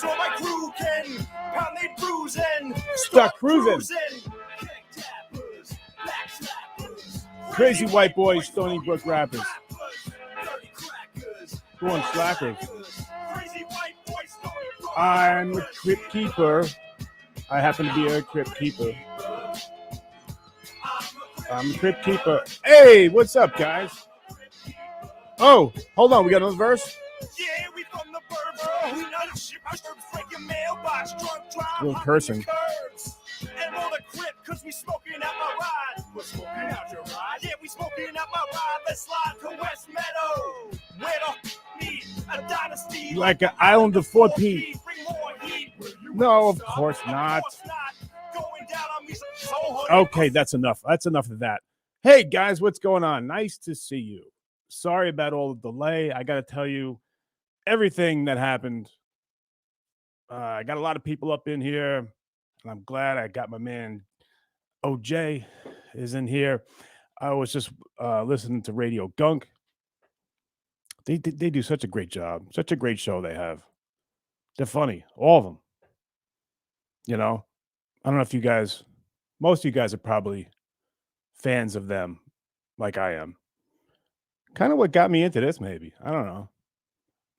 So my crew can pound they bruising. Start cruising. Crazy white boys, Stony Brook rappers. Who on slackers? I'm a crypt keeper. I happen to be a crypt keeper. I'm a crypt keeper. Hey, what's up, guys? Oh, hold on. We got another verse? Yeah, we from the burbs. We know the shit. Our service like your mailbox. Drunk drive. A little cursing. And roll the crib because we smoking out my ride. We're smoking out your ride? Yeah, we smoking out my ride. Let's slide to West Meadow. Where the need a dynasty. Like an island of 4P. No, of course not. Okay, that's enough. That's enough of that. Hey, guys, what's going on? Nice to see you. Sorry about all the delay. I got to tell you everything that happened. I got a lot of people up in here, and I'm glad I got my man OJ is in here. I was just listening to Radio Gunk. They do such a great job. Such a great show they have. They're funny, all of them. You know, I don't know if you guys, most of you guys are probably fans of them like I am. Kind of what got me into this, maybe. I don't know.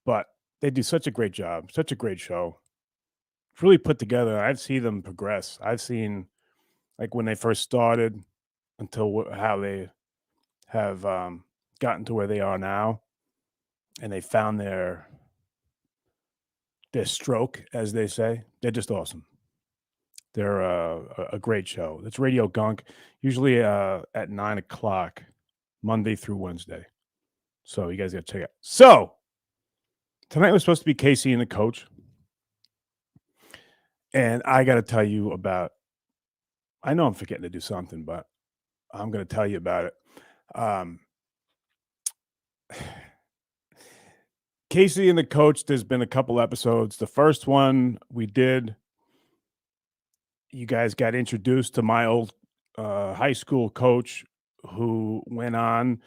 But they do such a great job, such a great show. It's really put together. I've seen them progress. I've seen, like, when they first started until how they have gotten to where they are now. And they found their stroke, as they say. They're just awesome. They're a great show. It's Radio Gunk, usually at 9 o'clock, Monday through Wednesday. So you guys got to check it out. So tonight was supposed to be Casey and the coach. And I got to tell you about, I know I'm forgetting to do something, but I'm going to tell you about it. Casey and the coach, there's been a couple episodes. The first one we did, you guys got introduced to my old high school coach who went on.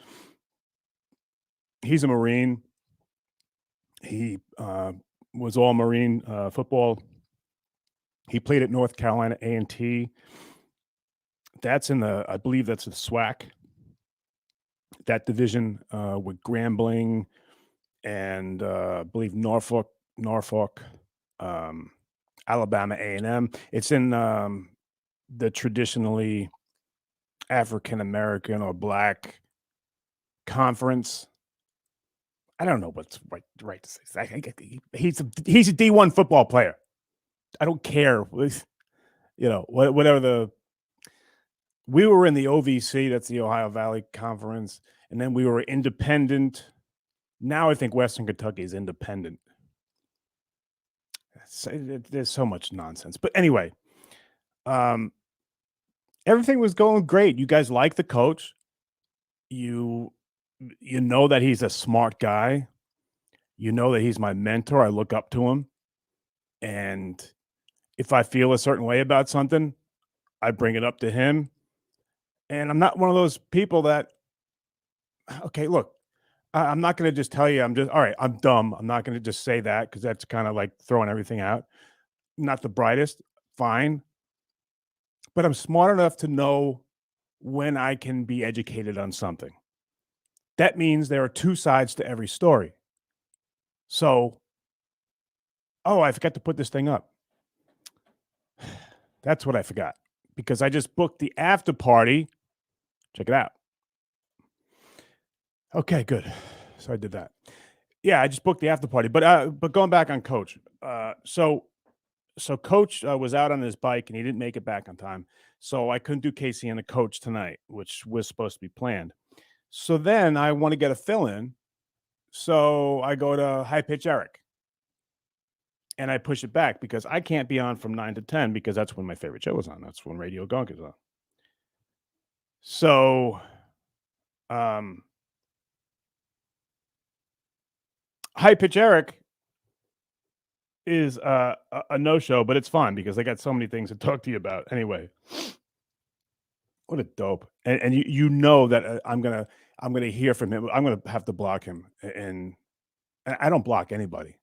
He's a Marine. He was all Marine football. He played at North Carolina A&T. That's in the, I believe that's the SWAC. That division with Grambling and I believe Norfolk, Alabama A&M. It's in the traditionally African American or Black conference. I don't know what's right to say. He's a D1 football player. I don't care. You know, whatever we were in the OVC, that's the Ohio Valley Conference, and then we were independent. Now I think Western Kentucky is independent. There's so much nonsense. But anyway, everything was going great. You guys like the coach. You know that he's a smart guy. You know that he's my mentor. I look up to him. And if I feel a certain way about something, I bring it up to him. And I'm not one of those people that, okay, look, I'm not going to just tell you all right, I'm dumb. I'm not going to just say that because that's kind of like throwing everything out. Not the brightest, fine. But I'm smart enough to know when I can be educated on something. That means there are two sides to every story. So, I forgot to put this thing up. That's what I forgot because I just booked the after party. Check it out. Okay, good. So I did that. Yeah, I just booked the after party. But going back on Coach. So Coach was out on his bike and he didn't make it back on time. So I couldn't do Casey and the coach tonight, which was supposed to be planned. So then I want to get a fill-in. So I go to High Pitch Eric. And I push it back because I can't be on from 9 to 10 because that's when my favorite show is on. That's when Radio Gunk is on. So High Pitch Eric is a no-show, but it's fun because I got so many things to talk to you about. Anyway, what a dope. And you know that I'm gonna hear from him. I'm gonna have to block him, and I don't block anybody,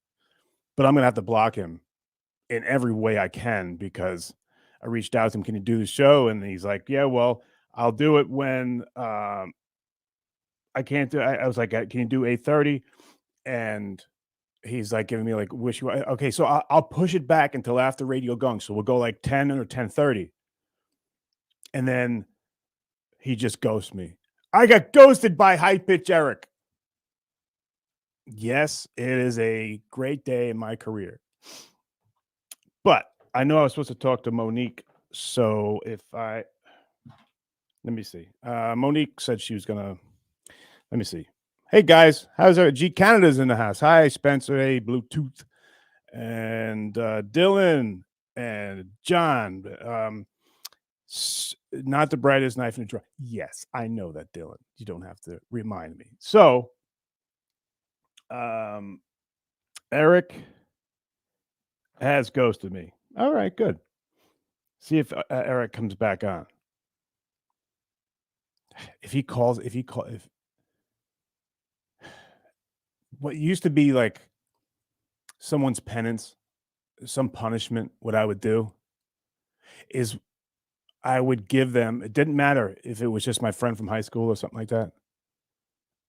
but I'm gonna have to block him in every way I can because I reached out to him. Can you do the show? And he's like, yeah, well, I'll do it when I can't do. I was like, can you do 8:30? And he's like giving me like wish you okay. So I'll push it back until after Radio Gunk. So we'll go like 10 or 10:30, and then he just ghosts me. I got ghosted by High Pitch Eric. Yes, it is a great day in my career. But I know I was supposed to talk to Monique. So let me see. Monique said she was gonna. Let me see. Hey guys, how's our G Canada's in the house? Hi Spencer, hey Bluetooth, and Dylan and John. Not the brightest knife in the drawer. Yes, I know that, Dylan. You don't have to remind me. So, Eric has ghosted me. All right, good. See if Eric comes back on. If what used to be like someone's penance, some punishment, what I would do is I would give them, it didn't matter if it was just my friend from high school or something like that.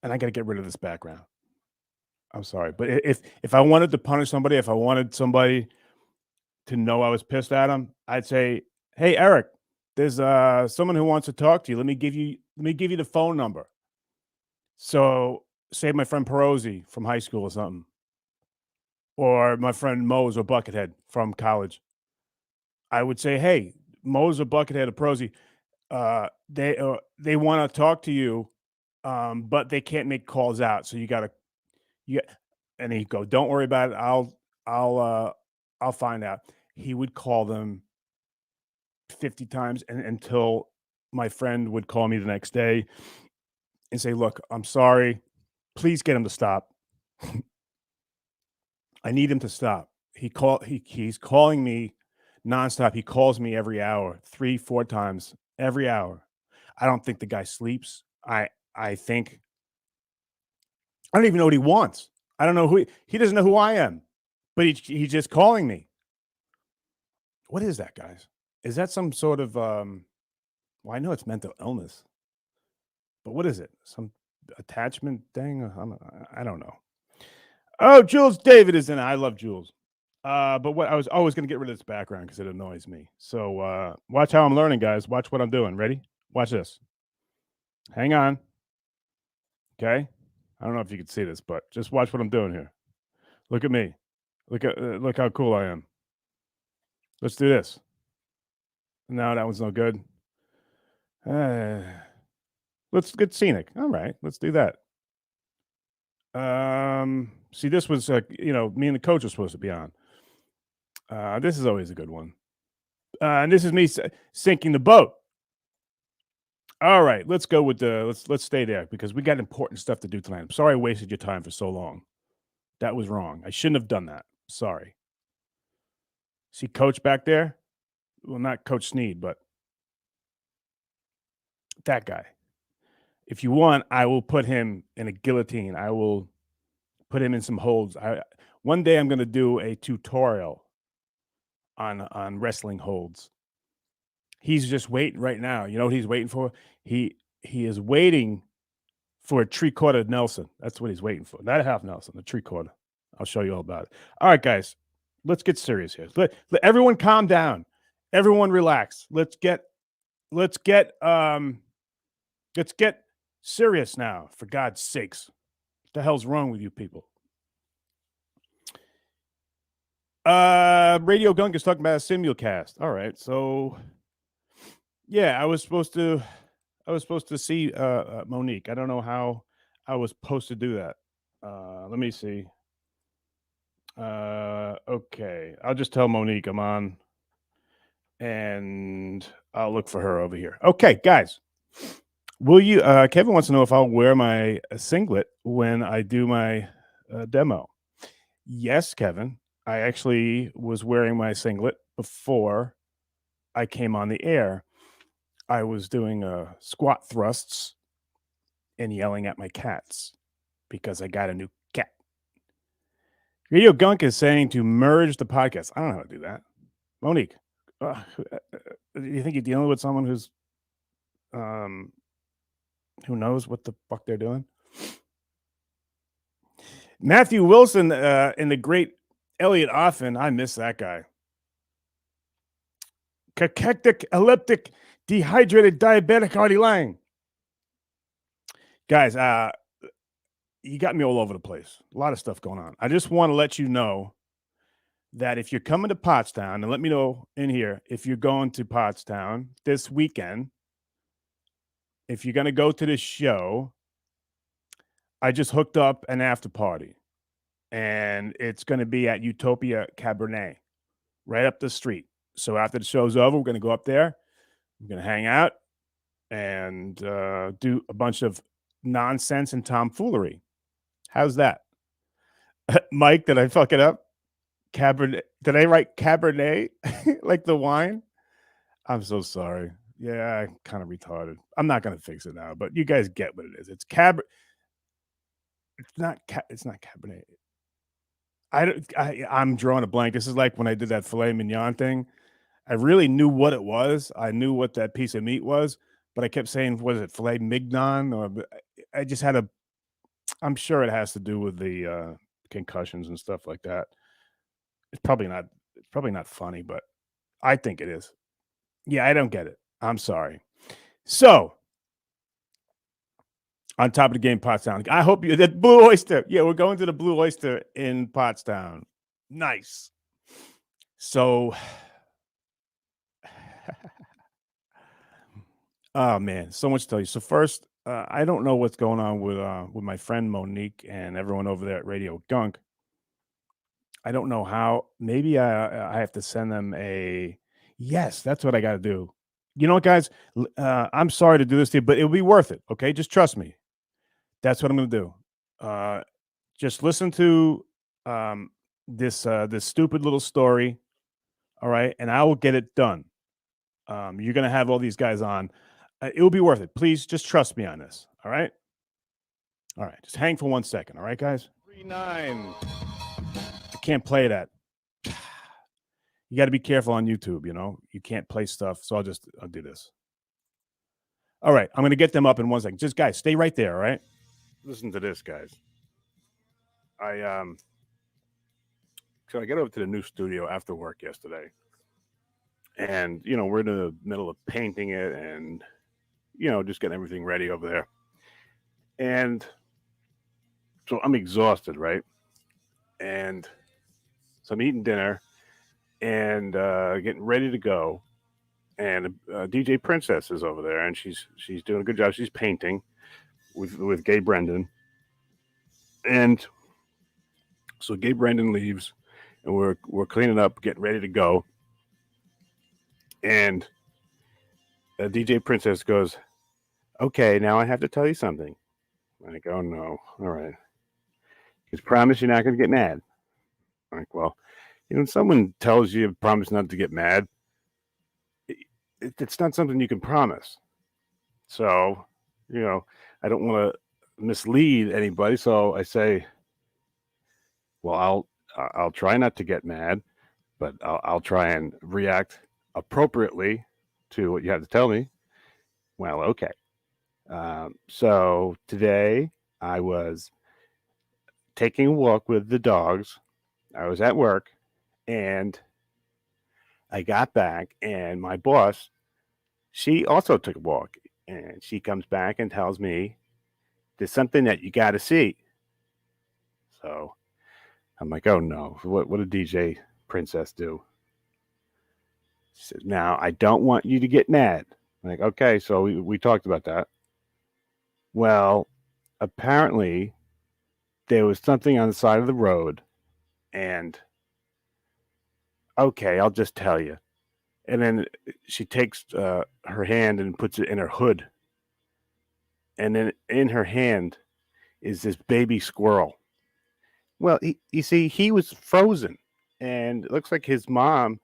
And I got to get rid of this background. I'm sorry. But if I wanted to punish somebody, if I wanted somebody to know I was pissed at him, I'd say, "Hey Eric, there's someone who wants to talk to you. Let me give you the phone number." So say my friend Perosi from high school or something, or my friend Mose or Buckethead from college. I would say, "Hey, Mose or Buckethead or Perosi, they want to talk to you, but they can't make calls out. So you got to you." And he'd go, "Don't worry about it. I'll find out." He would call them 50 times until my friend would call me the next day and say, "Look, I'm sorry. Please get him to stop. I need him to stop." He's calling me nonstop. He calls me every hour, 3, 4 times every hour. I don't think the guy sleeps. I think I don't even know what he wants. I don't know he doesn't know who I am, but he's just calling me. What is that, guys? Is that some sort of well, I know it's mental illness, but what is it? Some attachment thing? I don't know. Oh, Jules David is in it. I love Jules. But what I was always going to get rid of this background because it annoys me. So watch how I'm learning, guys. Watch what I'm doing. Ready? Watch this. Hang on. Okay. I don't know if you can see this, but just watch what I'm doing here. Look at me. Look how cool I am. Let's do this. No, that one's no good. Let's get scenic. All right, let's do that. See, this was me and the coach were supposed to be on. This is always a good one. And this is me sinking the boat. All right, let's go with let's stay there because we got important stuff to do tonight. I'm sorry I wasted your time for so long. That was wrong. I shouldn't have done that. Sorry. See Coach back there? Well, not Coach Sneed, but that guy. If you want, I will put him in a guillotine. I will put him in some holds. One day I'm going to do a tutorial on wrestling holds. He's just waiting right now. You know what he's waiting for? He is waiting for a 3/4 Nelson. That's what he's waiting for. Not a half Nelson, a 3/4. I'll show you all about it. All right, guys, let's get serious here. Let everyone calm down. Everyone relax. Let's get serious now, for God's sakes. What the hell's wrong with you people? Radio Gunk is talking about a simulcast. All right, so yeah, I was supposed to see Monique. I don't know how I was supposed to do that. Let me see. Okay, I'll just tell Monique I'm on, and I'll look for her over here. Okay, guys, will you? Kevin wants to know if I'll wear my singlet when I do my demo. Yes, Kevin. I actually was wearing my singlet before I came on the air. I was doing squat thrusts and yelling at my cats because I got a new cat. Radio Gunk is saying to merge the podcast. I don't know how to do that. Monique, do you think you're dealing with someone um, who knows what the fuck they're doing? Matthew Wilson in the great Elliot Offen. I miss that guy. Cachectic, elliptic, dehydrated, diabetic, Artie Lang. Guys, you got me all over the place. A lot of stuff going on. I just want to let you know that if you're coming to Pottstown, and let me know in here if you're going to Pottstown this weekend, if you're going to go to this show, I just hooked up an after party, and it's going to be at Utopia Cabernet, right up the street. So after the show's over, we're going to go up there. We're going to hang out and do a bunch of nonsense and tomfoolery. How's that? Mike, did I fuck it up? Cabernet. Did I write Cabernet like the wine? I'm so sorry. Yeah, I'm kind of retarded. I'm not going to fix it now, but you guys get what it is. It's It's not Cabernet. I'm drawing a blank. This is like when I did that filet mignon thing. I really knew what it was. I knew what that piece of meat was, but I kept saying, "Was it filet mignon?" Or I just had a. I'm sure it has to do with the concussions and stuff like that. It's probably not. It's probably not funny, but I think it is. Yeah, I don't get it. I'm sorry. So, on top of the game, Pottstown. I hope you that Blue Oyster. Yeah, we're going to the Blue Oyster in Pottstown. Nice. So, oh man, so much to tell you. So first, I don't know what's going on with my friend Monique and everyone over there at Radio Gunk. I don't know how. Maybe I have to send them a. Yes, that's what I got to do. You know what, guys? I'm sorry to do this to you, but it'll be worth it. Okay, just trust me. That's what I'm going to do. Just listen to this stupid little story. All right, and I will get it done. You're going to have all these guys on. It will be worth it. Please just trust me on this. All right. All right. Just hang for 1 second. All right, guys. 3-9. I can't play that. You got to be careful on YouTube. You know, you can't play stuff. So I'll do this. All right. I'm going to get them up in 1 second. Just guys, stay right there. All right. Listen to this, guys. So I got over to the new studio after work yesterday, and we're in the middle of painting it and just getting everything ready over there. And so I'm exhausted, right? And so I'm eating dinner and getting ready to go. And DJ Princess is over there, and she's doing a good job. She's painting with Gay Brendan. And so Gay Brendan leaves, and we're cleaning up, getting ready to go. And DJ Princess goes, "Okay, now I have to tell you something." I'm like, "Oh no, all right. Just promise you're not going to get mad." I'm like, well, when someone tells you promise not to get mad, it's not something you can promise. So, I don't want to mislead anybody. So I say, well, I'll try not to get mad, but I'll try and react appropriately to what you have to tell me. Well, okay. So today I was taking a walk with the dogs. I was at work, and I got back, and my boss, she also took a walk, and she comes back and tells me there's something that you got to see. So I'm like, oh no, what did DJ Princess do? She says, now I don't want you to get mad. I'm like, okay, so we talked about that. Well, apparently there was something on the side of the road, and okay, I'll just tell you. And then she takes her hand and puts it in her hood. And then in her hand is this baby squirrel. Well, you see, he was frozen, and it looks like his mom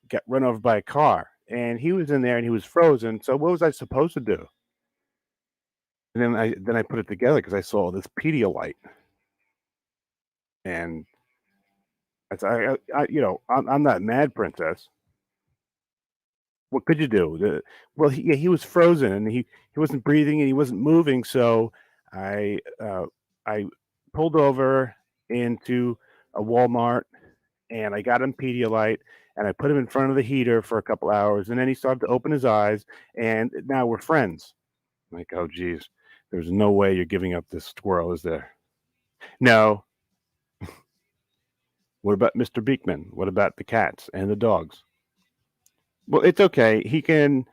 got run over by a car, and he was in there and he was frozen. So what was I supposed to do? And then I put it together because I saw this Pedialyte, and I'm not mad, princess. What could you do? Well, he was frozen and he wasn't breathing and he wasn't moving. So I I pulled over into a Walmart and I got him Pedialyte and I put him in front of the heater for a couple hours and then he started to open his eyes and now we're friends. I'm like, oh geez, there's no way you're giving up this squirrel, is there? No. What about Mr. Beekman? What about the cats and the dogs? Well, it's okay. He can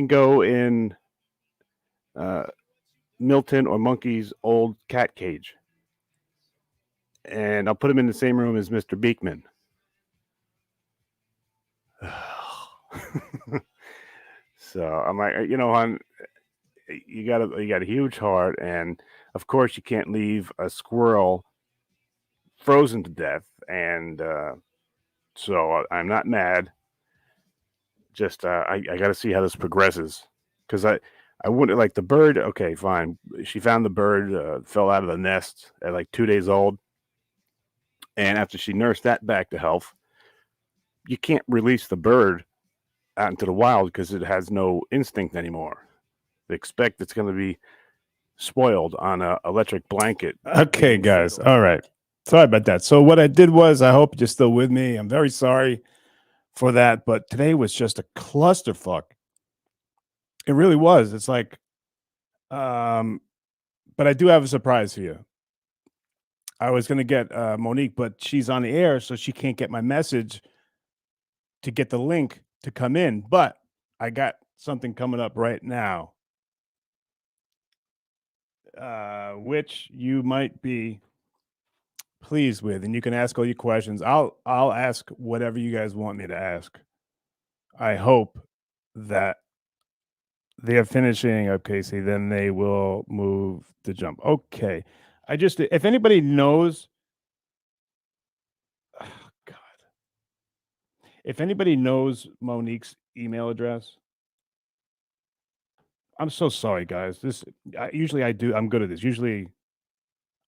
go in uh, Milton or Monkey's old cat cage, and I'll put him in the same room as Mr. Beekman. So I'm like, hon, you got a huge heart, and of course you can't leave a squirrel frozen to death, and so I'm not mad. Just I got to see how this progresses because I wouldn't like the bird. Okay, fine. She found the bird, fell out of the nest at like 2 days old, and after she nursed that back to health, you can't release the bird out into the wild because it has no instinct anymore. They expect it's going to be spoiled on a electric blanket. Okay, guys. All right. Sorry about that. So what I did was, I hope you're still with me. I'm very sorry for that, but today was just a clusterfuck. It really was. It's like, but I do have a surprise for you. I was going to get Monique, but she's on the air, so she can't get my message to get the link to come in. But I got something coming up right now, which you might be pleased with, and you can ask all your questions. I'll ask whatever you guys want me to ask. I hope that they're finishing up, Casey, then they will move the jump. Okay. If anybody knows, oh, God, if anybody knows Monique's email address, I'm so sorry, guys. Usually I'm good at this. Usually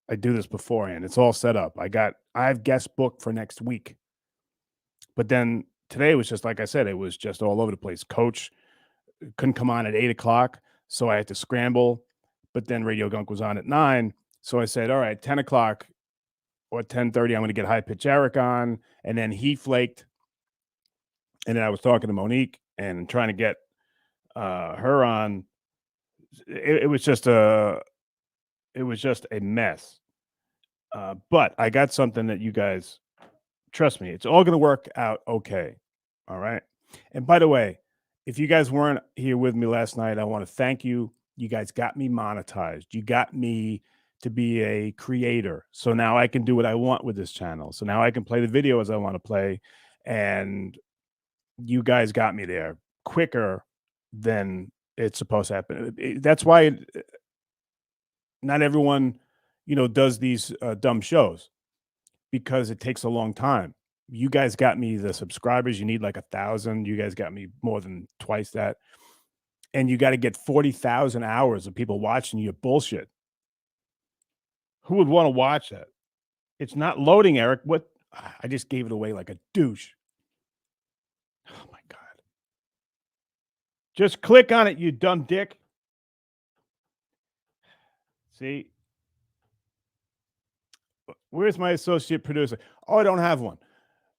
I do this beforehand. It's all set up. I have guest booked for next week. But then today was just like I said, it was just all over the place. Coach couldn't come on at 8 o'clock, so I had to scramble. But then Radio Gunk was on at 9, so I said, "All right, 10 o'clock or 10:30, I'm going to get High Pitch Eric on." And then he flaked, and then I was talking to Monique and trying to get her on. It was just a mess. But I got something that you guys trust me. It's all going to work out okay. All right. And by the way, if you guys weren't here with me last night, I want to thank you. You guys got me monetized. You got me to be a creator. So now I can do what I want with this channel. So now I can play the video as I want to play. And you guys got me there quicker than it's supposed to happen. That's why not everyone, does these dumb shows, because it takes a long time. You guys got me the subscribers. You need like 1,000. You guys got me more than twice that. And you got to get 40,000 hours of people watching your bullshit. Who would want to watch that? It's not loading, Eric. What? I just gave it away like a douche. Oh my God. Just click on it, you dumb dick. See? Where's my associate producer? Oh, I don't have one.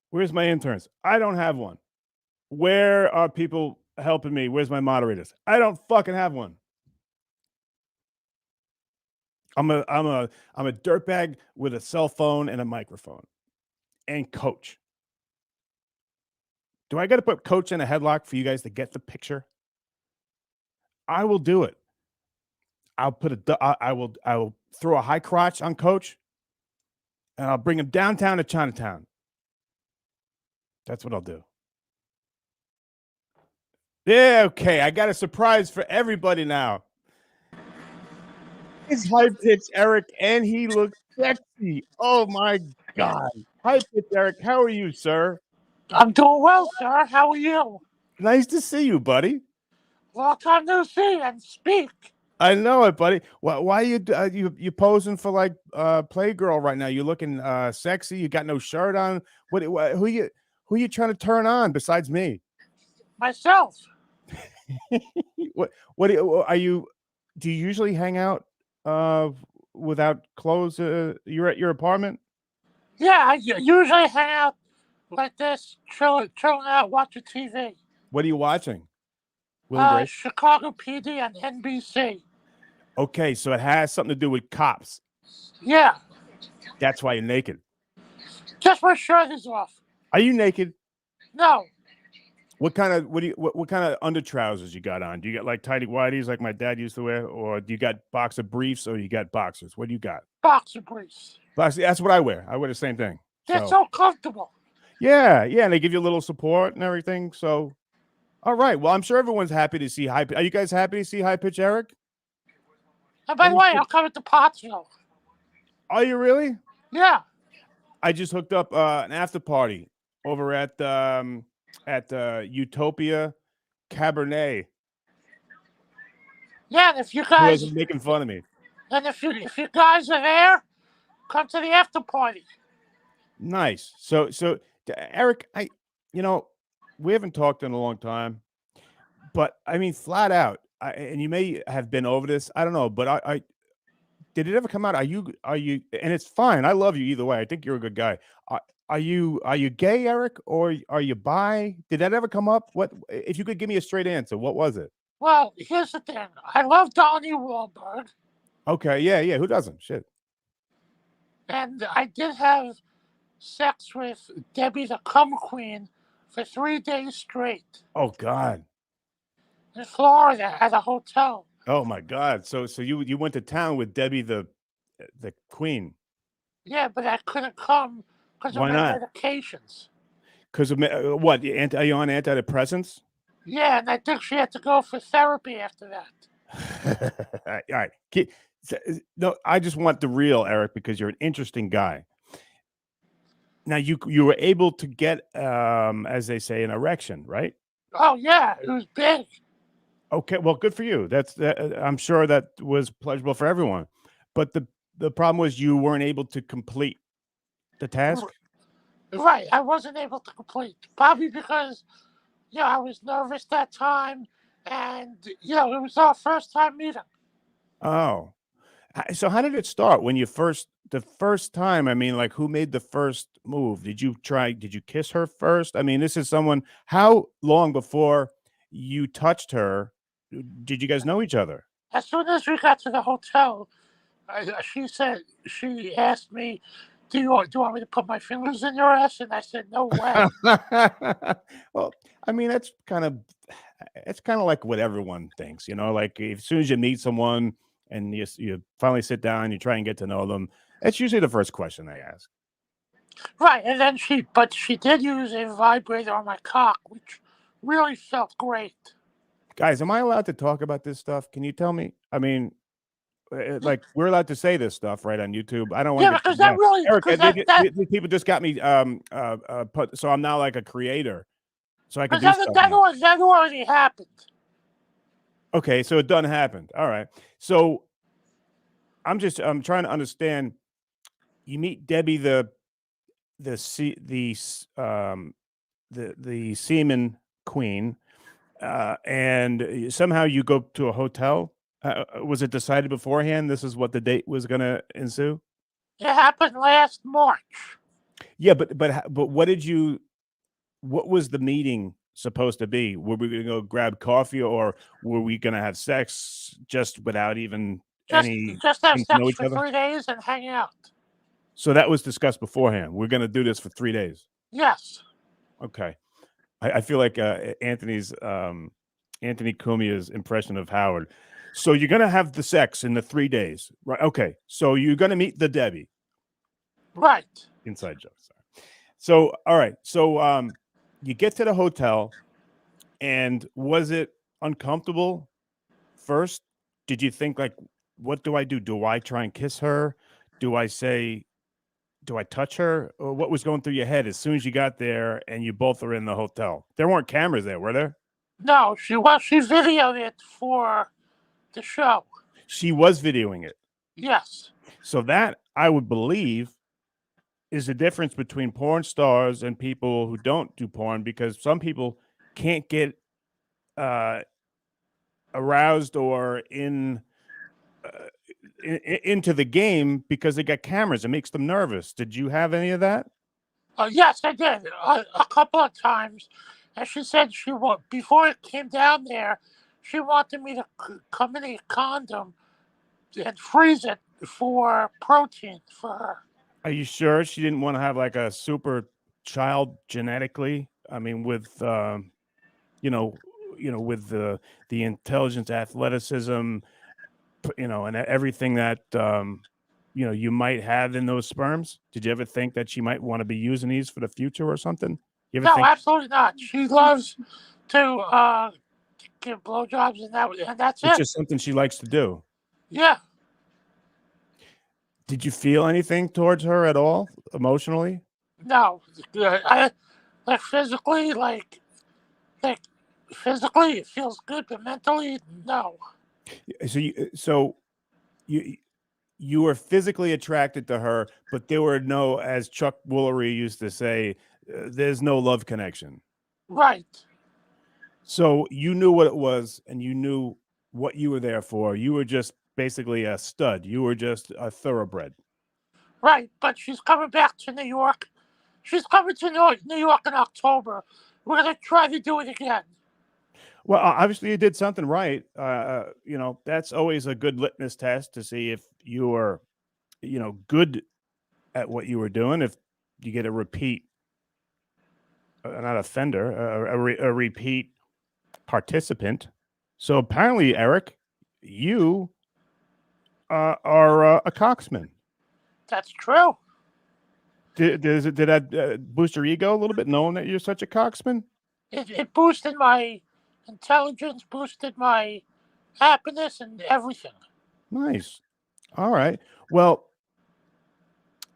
Where's my interns? I don't have one. Where are people helping me? Where's my moderators? I don't fucking have one. I'm a dirtbag with a cell phone and a microphone and Coach. Do I got to put Coach in a headlock for you guys to get the picture? I will do it. I will throw a high crotch on Coach, and I'll bring him downtown to Chinatown. That's what I'll do. Yeah, okay. I got a surprise for everybody now. It's High Pitch Eric, and he looks sexy. Oh my God. High Pitch Eric, how are you, sir? I'm doing well, sir. How are you? Nice to see you, buddy. Long time no see and speak. I know it, buddy. Why you posing for like Playgirl right now? You looking sexy. You got no shirt on. Who you trying to turn on besides me? Myself. What are you? Do you usually hang out without clothes? You're at your apartment. Yeah, I usually hang out like this, chilling out, watching TV. What are you watching? Will and Grace. Chicago PD and NBC. Okay, so it has something to do with cops. Yeah, That's why you're naked. just my shirt is off. Are you naked? No, What kind of under trousers you got on? Do you got like tighty whities like my dad used to wear, or do you got boxer briefs, or you got boxers? What do you got? boxer briefs. That's what I wear. I wear the same thing. They're so comfortable. Yeah, and they give you a little support and everything. So, all right. Well, I'm sure everyone's happy to see High. Are you guys happy to see High Pitch Eric? And by the way, I'll come to Pottsville. Are you really? Yeah. I just hooked up an after party over at Utopia Cabernet. Yeah, and if you He guys wasn't making fun of me. and if you guys are there, come to the after party. Nice. So Eric, we haven't talked in a long time, but I mean, flat out, and you may have been over this. I don't know, but I did it ever come out? Are you? And it's fine. I love you either way. I think you're a good guy. Are you gay, Eric, or are you bi? Did that ever come up? What if you could give me a straight answer? What was it? Well, here's the thing. I love Donnie Wahlberg, Okay, yeah. Who doesn't? Shit. and I did have sex with Debbie the Cum Queen for 3 days straight Oh God. in Florida at a hotel. Oh my God. So you went to town with Debbie the Queen. Yeah, but I couldn't come because of Why my not? medications. Because of what? Are you on antidepressants? Yeah, and I think she had to go for therapy after that. All right. No, I just want the real Eric because you're an interesting guy. Now you were able to get, as they say, an erection, right? Oh yeah, it was big. Okay, well, good for you. I'm sure that was pleasurable for everyone. But the problem was you weren't able to complete the task. Right, I wasn't able to complete. Probably because, I was nervous that time, and it was our first time meeting. Oh, so how did it start when the first time? I mean, like, who made the first move? Did you kiss her first? I mean, this is someone. How long before you touched her did you guys know each other? As soon as we got to the hotel, she asked me, do you want me to put my fingers in your ass? And I said, no way. Well, I mean, it's kind of like what everyone thinks, like as soon as you meet someone and you finally sit down, you try and get to know them. It's usually the first question they ask. Right, and then she did use a vibrator on my cock, which really felt great. Guys, am I allowed to talk about this stuff? Can you tell me? I mean, like, we're allowed to say this stuff right on YouTube. I don't want to. Because that really, Eric, these people just got me put. So I'm now like a creator, so I can do stuff. That already happened. Okay, so it done happened. All right. So I'm trying to understand. You meet Debbie the semen queen, and somehow you go to a hotel. Was it decided beforehand this is what the date was going to ensue? It happened last March. Yeah, but what was the meeting supposed to be? Were we going to go grab coffee, or were we going to have sex just without even just have sex for 3 days and hang out? So that was discussed beforehand. We're going to do this for 3 days. Yes. Okay. I feel like Anthony Cumia's impression of Howard. So you're going to have the sex in the 3 days, right? Okay. So you're going to meet the Debbie. Right. Inside joke. Sorry. So, all right. So you get to the hotel, and was it uncomfortable first? Did you think, like, what do I do? Do I try and kiss her? Do I touch her? Or what was going through your head as soon as you got there and you both are in the hotel? There weren't cameras there, were there? No, she videoed it for the show. She was videoing it. Yes. So that, I would believe, is the difference between porn stars and people who don't do porn, because some people can't get aroused or into the game because they got cameras. It makes them nervous. Did you have any of that? Yes, I did a couple of times, and she said before it came down there, she wanted me to come in a condom and freeze it for protein for her. Are you sure she didn't want to have like a super child genetically? I mean, with with the intelligence, athleticism, and everything that you might have in those sperms. Did you ever think that she might want to be using these for the future or something? You ever No, think absolutely not. She loves to give blowjobs and that's it's it. just something she likes to do? Yeah. Did you feel anything towards her at all emotionally? No. I like physically, like physically it feels good, but mentally, no. So you were physically attracted to her, but there were no, as Chuck Woolery used to say, there's no love connection. Right. So you knew what it was, and you knew what you were there for. You were just basically a stud. You were just a thoroughbred. Right. But she's coming back to New York. She's coming to New York in October. We're gonna try to do it again. Well, obviously you did something right. That's always a good litmus test to see if you are, good at what you were doing. If you get a repeat, not offender, a repeat participant. So apparently, Eric, you are a coxman. That's true. Did that boost your ego a little bit, knowing that you're such a coxman? It boosted my intelligence, boosted my happiness, and everything. Nice. All right. Well,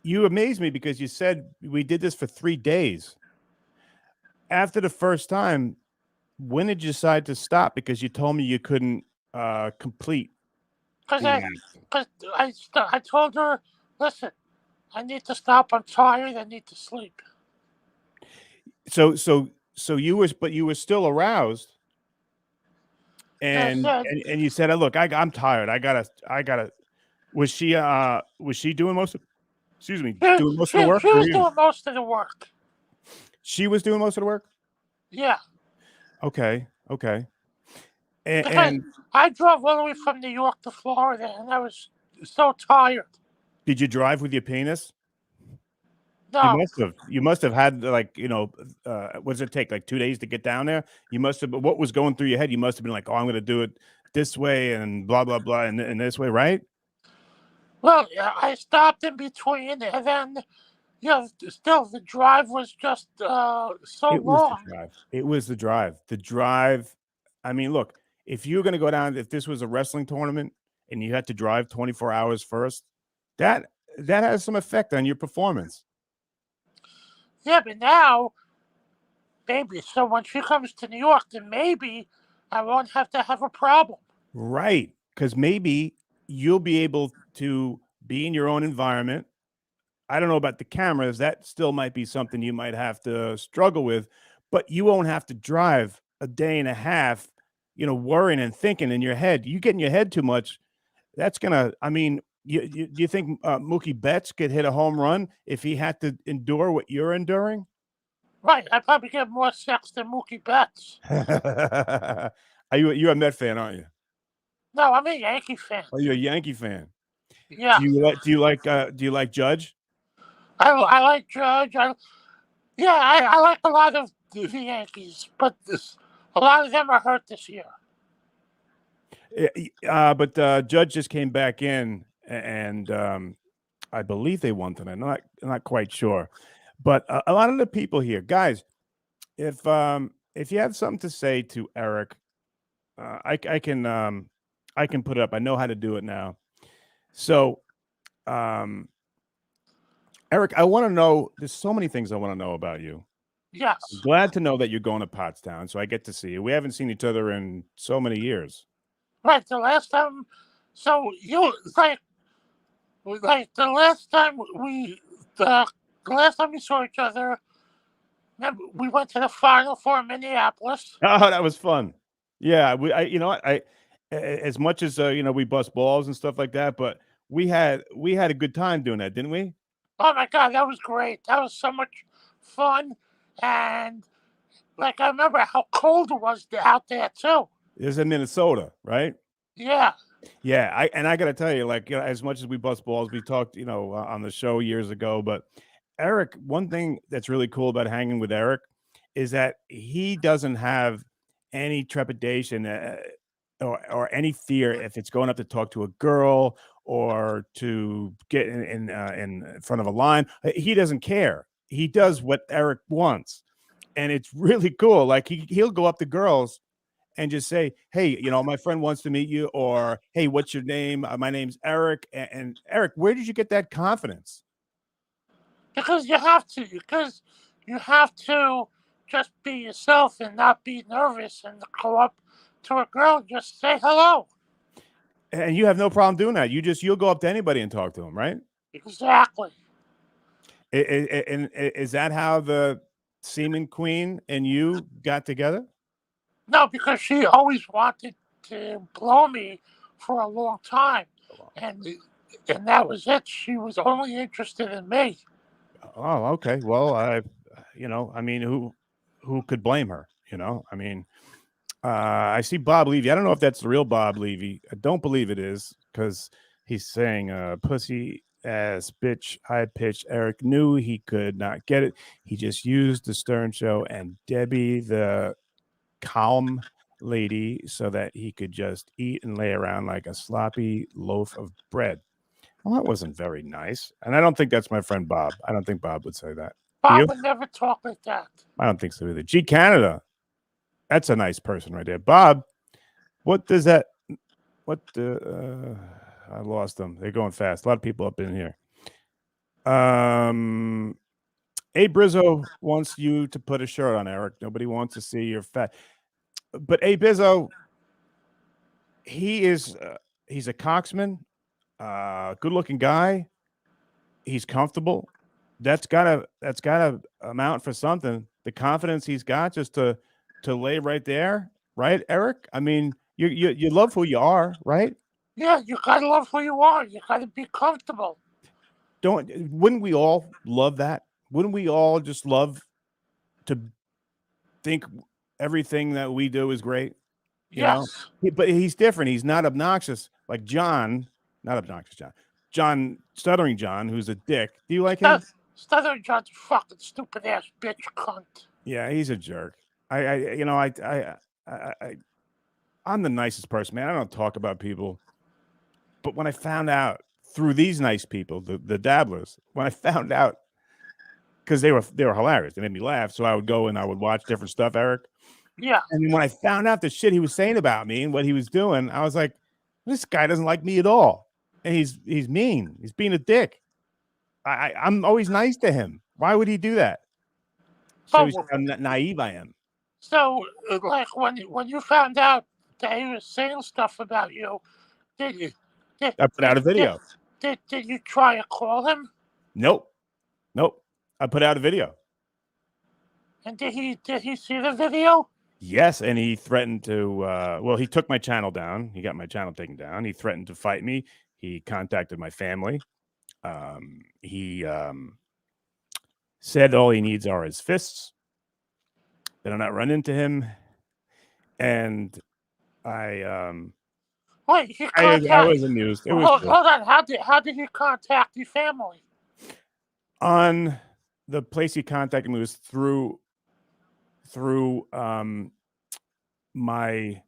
you amaze me because you said we did this for 3 days. After the first time, when did you decide to stop? Because you told me you couldn't complete Because the I, act. cause I told her, listen, I need to stop. I'm tired. I need to sleep. So you were still aroused, And I and said, and you said, "Look, I'm tired. I gotta." Was she doing most of? Excuse me, doing most of the work, she or was you? doing most of the work. She was doing most of the work. Yeah. Okay, okay. Because And I drove all the way from New York to Florida, and I was so tired. did you drive with your penis? You No. must have. You must have had like what does it take, like 2 days to get down there? You must have. What was going through your head? You must have been like, oh, I'm going to do it this way and blah blah blah and this way, right? Well, yeah, I stopped in between, and then, still the drive was just so It was the long. drive. It was the drive. The drive. I mean, look, if you're going to go down, if this was a wrestling tournament and you had to drive 24 hours first, that that has some effect on your performance. Yeah, but now, maybe, so when she comes to New York, then maybe I won't have to have a problem. Right. Because maybe you'll be able to be in your own environment. I don't know about the cameras. That still might be something you might have to struggle with, but you won't have to drive a day and a half, worrying and thinking in your head. You get in your head too much. That's gonna. I mean, do you think Mookie Betts could hit a home run if he had to endure what you're enduring? Right, I probably get more sex than Mookie Betts. Are you a Met fan, aren't you? No, I'm a Yankee fan. Are you a Yankee fan? Yeah, Do you like Judge? I like Judge. I like a lot of the Yankees, but a lot of them are hurt this year. But Judge just came back in, and I believe they won tonight. I'm not quite sure, but a lot of the people here, guys, if you have something to say to Eric, I can put it up. I know how to do it now. So, Eric, I want to know. There's so many things I want to know about you. Yes. I'm glad to know that you're going to Pottstown, so I get to see you. We haven't seen each other in so many years. Right. The last time So you like the last time the last time we saw each other, remember, we went to the Final Four in Minneapolis. Oh, that was fun. Yeah, you know what, as much as we bust balls and stuff like that, but we had a good time doing that, didn't we? Oh my God, that was great. That was so much fun, and like I remember how cold it was out there too. It was in Minnesota, right? Yeah. Yeah, I got to tell you, like, as much as we bust balls, we talked, on the show years ago. But Eric, one thing that's really cool about hanging with Eric is that he doesn't have any trepidation or any fear if it's going up to talk to a girl or to get in front of a line. He doesn't care. He does what Eric wants, and it's really cool. Like he'll go up to girls and just say, "Hey, my friend wants to meet you," or "Hey, what's your name? My name's Eric." And Eric, where did you get that confidence? Because you have to just be yourself and not be nervous and go up to a girl and just say hello. And you have no problem doing that. You'll go up to anybody and talk to them, right? Exactly. And is that how the Seaman Queen and you got together? No, because she always wanted to blow me for a long time, and and that was it. She was only interested in me. Oh, okay. Well, I mean, who could blame her? I mean, I see Bob Levy. I don't know if that's the real Bob Levy. I don't believe it is because he's saying, pussy ass bitch, high pitched. Eric knew he could not get it. He just used the Stern Show and Debbie, the calm lady, so that he could just eat and lay around like a sloppy loaf of bread. Well, that wasn't very nice. And I don't think that's my friend Bob. I don't think Bob would say that. Do you? Bob would never talk like that. I don't think so either. G Canada. That's a nice person right there. Bob, what does that what the I lost them. They're going fast. A lot of people up in here. A Brizzo wants you to put a shirt on, Eric. Nobody wants to see your fat. But A Bizzo, he's a coxman, good looking guy. He's comfortable. That's gotta amount for something. The confidence he's got just to lay right there, right, Eric? I mean, you love who you are, right? Yeah, you gotta love who you are. You gotta be comfortable. Wouldn't we all love that? Wouldn't we all just love to think everything that we do is great? Yes. But he's different. He's not obnoxious like John, not obnoxious John, Stuttering John, who's a dick. Do you like him? Stuttering John's fucking stupid ass bitch cunt. Yeah, he's a jerk. I'm the nicest person, man. I don't talk about people. But when I found out through these nice people, the dabblers, when I found out, because they were hilarious, they made me laugh. So I would go and I would watch different stuff, Eric. Yeah. And when I found out the shit he was saying about me and what he was doing, I was like, this guy doesn't like me at all. And he's mean. He's being a dick. I'm always nice to him. Why would he do that? Shows But, how naive I am. so, like, when you found out that he was saying stuff about you, did you? I put out a video. Did you try to call him? Nope. I put out a video. And did he see the video? Yes, and he threatened to. Well, he took my channel down. He got my channel taken down. He threatened to fight me. He contacted my family. He said all he needs are his fists. That I not run into him. And I Wait, he I was amused. It was hold cool. on. How did he contact your family? On the place he contacted me was through my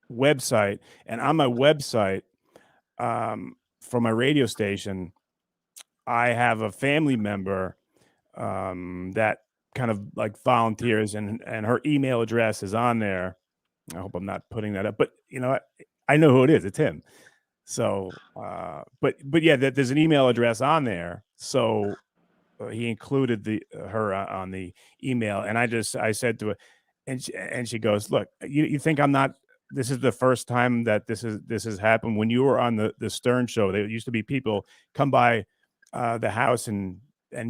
website, and on my website, for my radio station, I have a family member that kind of like volunteers, and her email address is on there. I hope I'm not putting that up, but I know who it is. It's him. So, but yeah, there's an email address on there. So he included her on the email, and I said to her, and she goes, "Look, you think I'm not this is the first time that this has happened. When you were on the Stern show, there used to be people come by the house and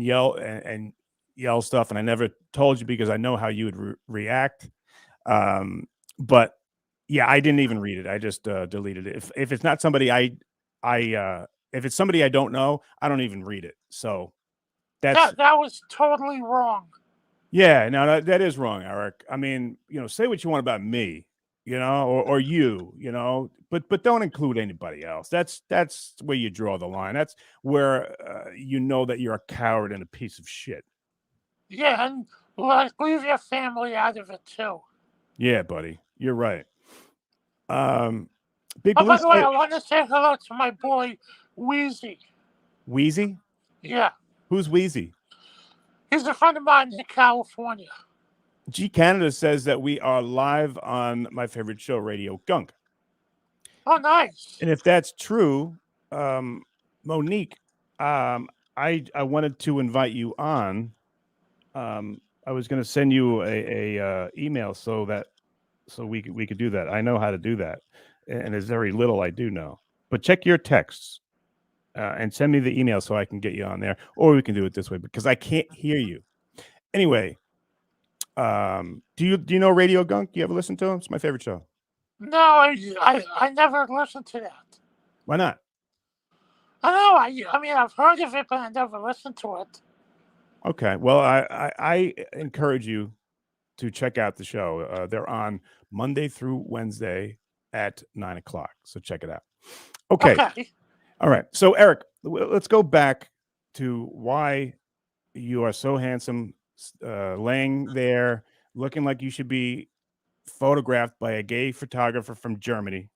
yell stuff, and I never told you because I know how you would react. But yeah, I didn't even read it. I just deleted it. If it's not somebody if it's somebody I don't know, I don't even read it. So that was totally wrong. Yeah, no, that is wrong, Eric. I mean, say what you want about me, or you, but don't include anybody else. That's where you draw the line. That's where you know that you're a coward and a piece of shit. Yeah, and leave your family out of it too. Yeah, buddy, you're right. Big Oh, Blue. by the way, I want to say hello to my boy Wheezy. Wheezy? Yeah, Who's Wheezy? he's a friend of mine in California. G Canada says that we are live on my favorite show, Radio Gunk. Oh, nice. And if that's true, Monique, I wanted to invite you on. I was going to send you a email so we could do that. I know how to do that, and there's very little I do know. But check your texts and send me the email so I can get you on there, or we can do it this way because I can't hear you. Anyway, do you know Radio Gunk? Do you ever listen to him? It's my favorite show. No, I never listened to that. Why not? I know. I mean, I've heard of it, but I never listened to it. Okay. Well, I encourage you to check out the show. They're on Monday through Wednesday at 9:00. So check it out. Okay. All right. So Eric, let's go back to why you are so handsome, laying there, looking like you should be photographed by a gay photographer from Germany.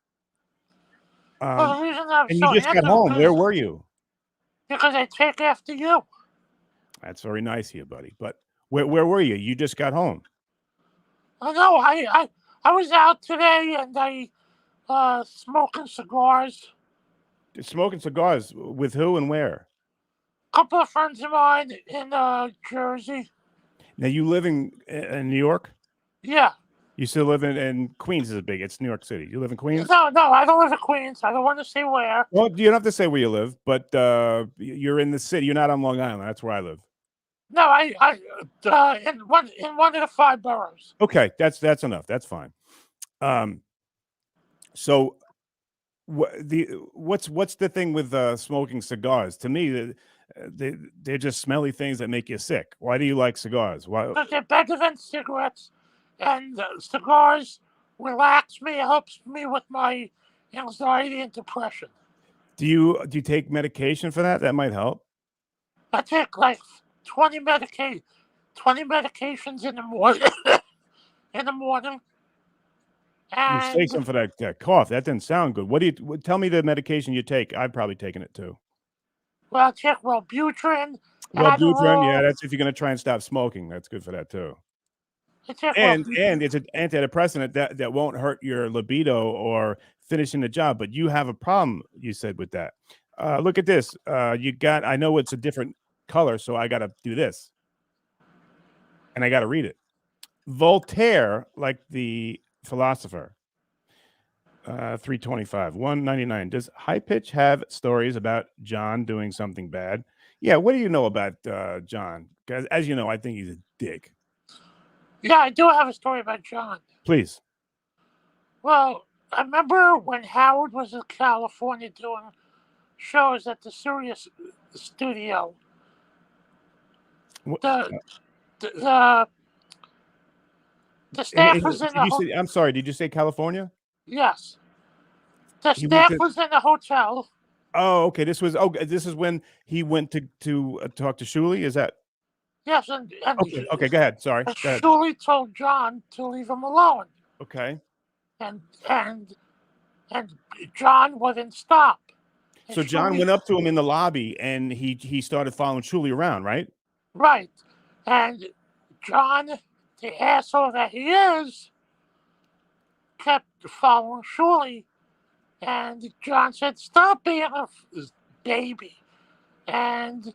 Well, the reason I'm and so you just got home. Where were you? Because I take after you. That's very nice of you, buddy. But where were you? You just got home. Oh no, I was out today and I smoking cigars. Smoking cigars with who and where? A couple of friends of mine in Jersey. Now you live in New York? Yeah. You still live in Queens? Is big? It's New York City. You live in Queens? No, I don't live in Queens. I don't want to say where. Well, you don't have to say where you live, but you're in the city. You're not on Long Island. That's where I live. No, I in one of the 5 boroughs. Okay, that's enough. That's fine. So what's the thing with smoking cigars? To me, they're just smelly things that make you sick. Why do you like cigars? Why? Because they're better than cigarettes, and cigars relax me, helps me with my anxiety and depression. Do you take medication for that? That might help. I take like 20 medications in the morning. You take some for that cough. That didn't sound good. Tell me the medication you take? I've probably taken it too. Well, I take Wellbutrin. Wellbutrin, yeah, that's if you're going to try and stop smoking. That's good for that too. And it's an antidepressant that won't hurt your libido or finishing the job. But you have a problem, you said, with that. Look at this. I know it's a different color, so I got to do this. And I got to read it. Voltaire, like the philosopher, 325, 199. Does High Pitch have stories about John doing something bad? Yeah, what do you know about John? Because as you know, I think he's a dick. Yeah, I do have a story about John. Please. Well, I remember when Howard was in California doing shows at the Sirius studio. The staff was in the I'm sorry, did you say California? Yes. The staff was in the hotel. Oh, okay. This is when he went to talk to Shuli. Is that? Yes, and okay. Go ahead. Sorry. Shuli told John to leave him alone. Okay. And John wouldn't stop. And so John went up to him in the lobby and he started following Shuli around, right? Right. And John, the asshole that he is, kept following Shuli. And John said, "Stop being a baby." And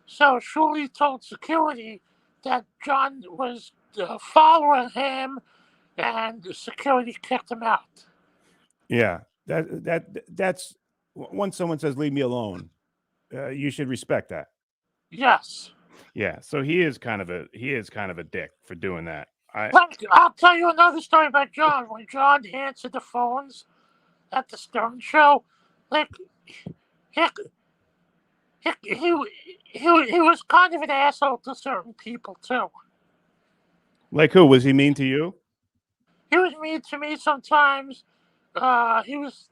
so Shuli told security that John was following him and the security kicked him out. Yeah, that's once someone says leave me alone, you should respect that. Yes. Yeah, so he is kind of a dick for doing that. I'll tell you another story about John. When John answered the phones at the Stern Show, like he he was kind of an asshole to certain people too. Like who? Was he mean to you? He was mean to me sometimes. He was.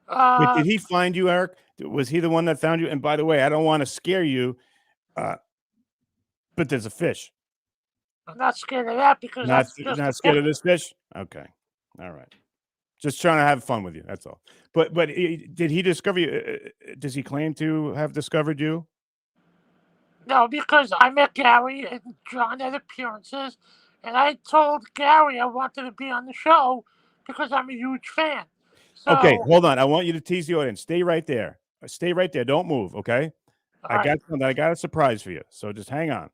Wait, did he find you, Eric? Was he the one that found you? And by the way, I don't want to scare you, but there's a fish. I'm not scared of that because Not that's just not scared of this fish. Okay, all right. Just trying to have fun with you. That's all. But did he discover you? Does he claim to have discovered you? No, because I met Gary and John at appearances, and I told Gary I wanted to be on the show because I'm a huge fan. So, Okay, hold on. I want you to tease the audience. Stay right there. Stay right there. Don't move. Okay. I got a surprise for you. So just hang on.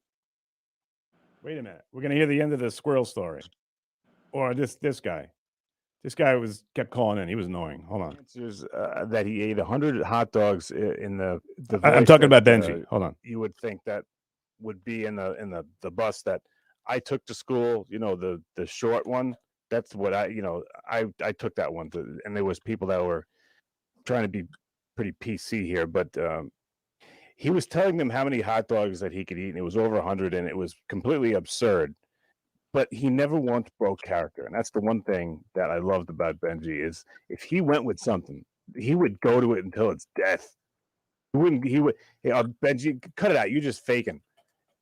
Wait a minute. We're gonna hear the end of the squirrel story, or this guy. This guy kept calling in. He was annoying. Hold on. Answers that he ate 100 hot dogs in the. I'm talking about Benji. Hold on. You would think that would be in the bus that I took to school. You know, the short one. That's what I took that one and there was people that were trying to be pretty PC here, but he was telling them how many hot dogs that he could eat, and it was over 100, and it was completely absurd. But he never once broke character, and that's the one thing that I loved about Benji is if he went with something, he would go to it until it's death. He would Benji, cut it out. You're just faking.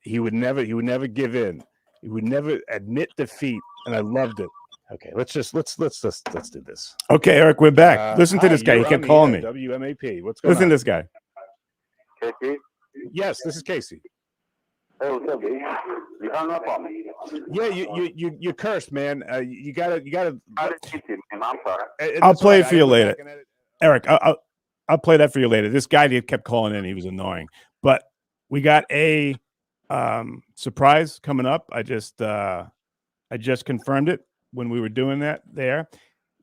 He would never give in. He would never admit defeat, and I loved it. Okay, let's do this. Okay, Eric, we're back. Listen to this guy. He kept calling me. WMAP. What's going on? Listen to this guy. Casey? Yes, this is Casey. Hey, what's up, dude? You hung up on me. Yeah, you cursed, man. You gotta. I didn't get you, man. I'm sorry. I'll play it for you later, Eric. I'll play that for you later. This guy kept calling in. He was annoying, but we got a surprise coming up. I just confirmed it when we were doing that there.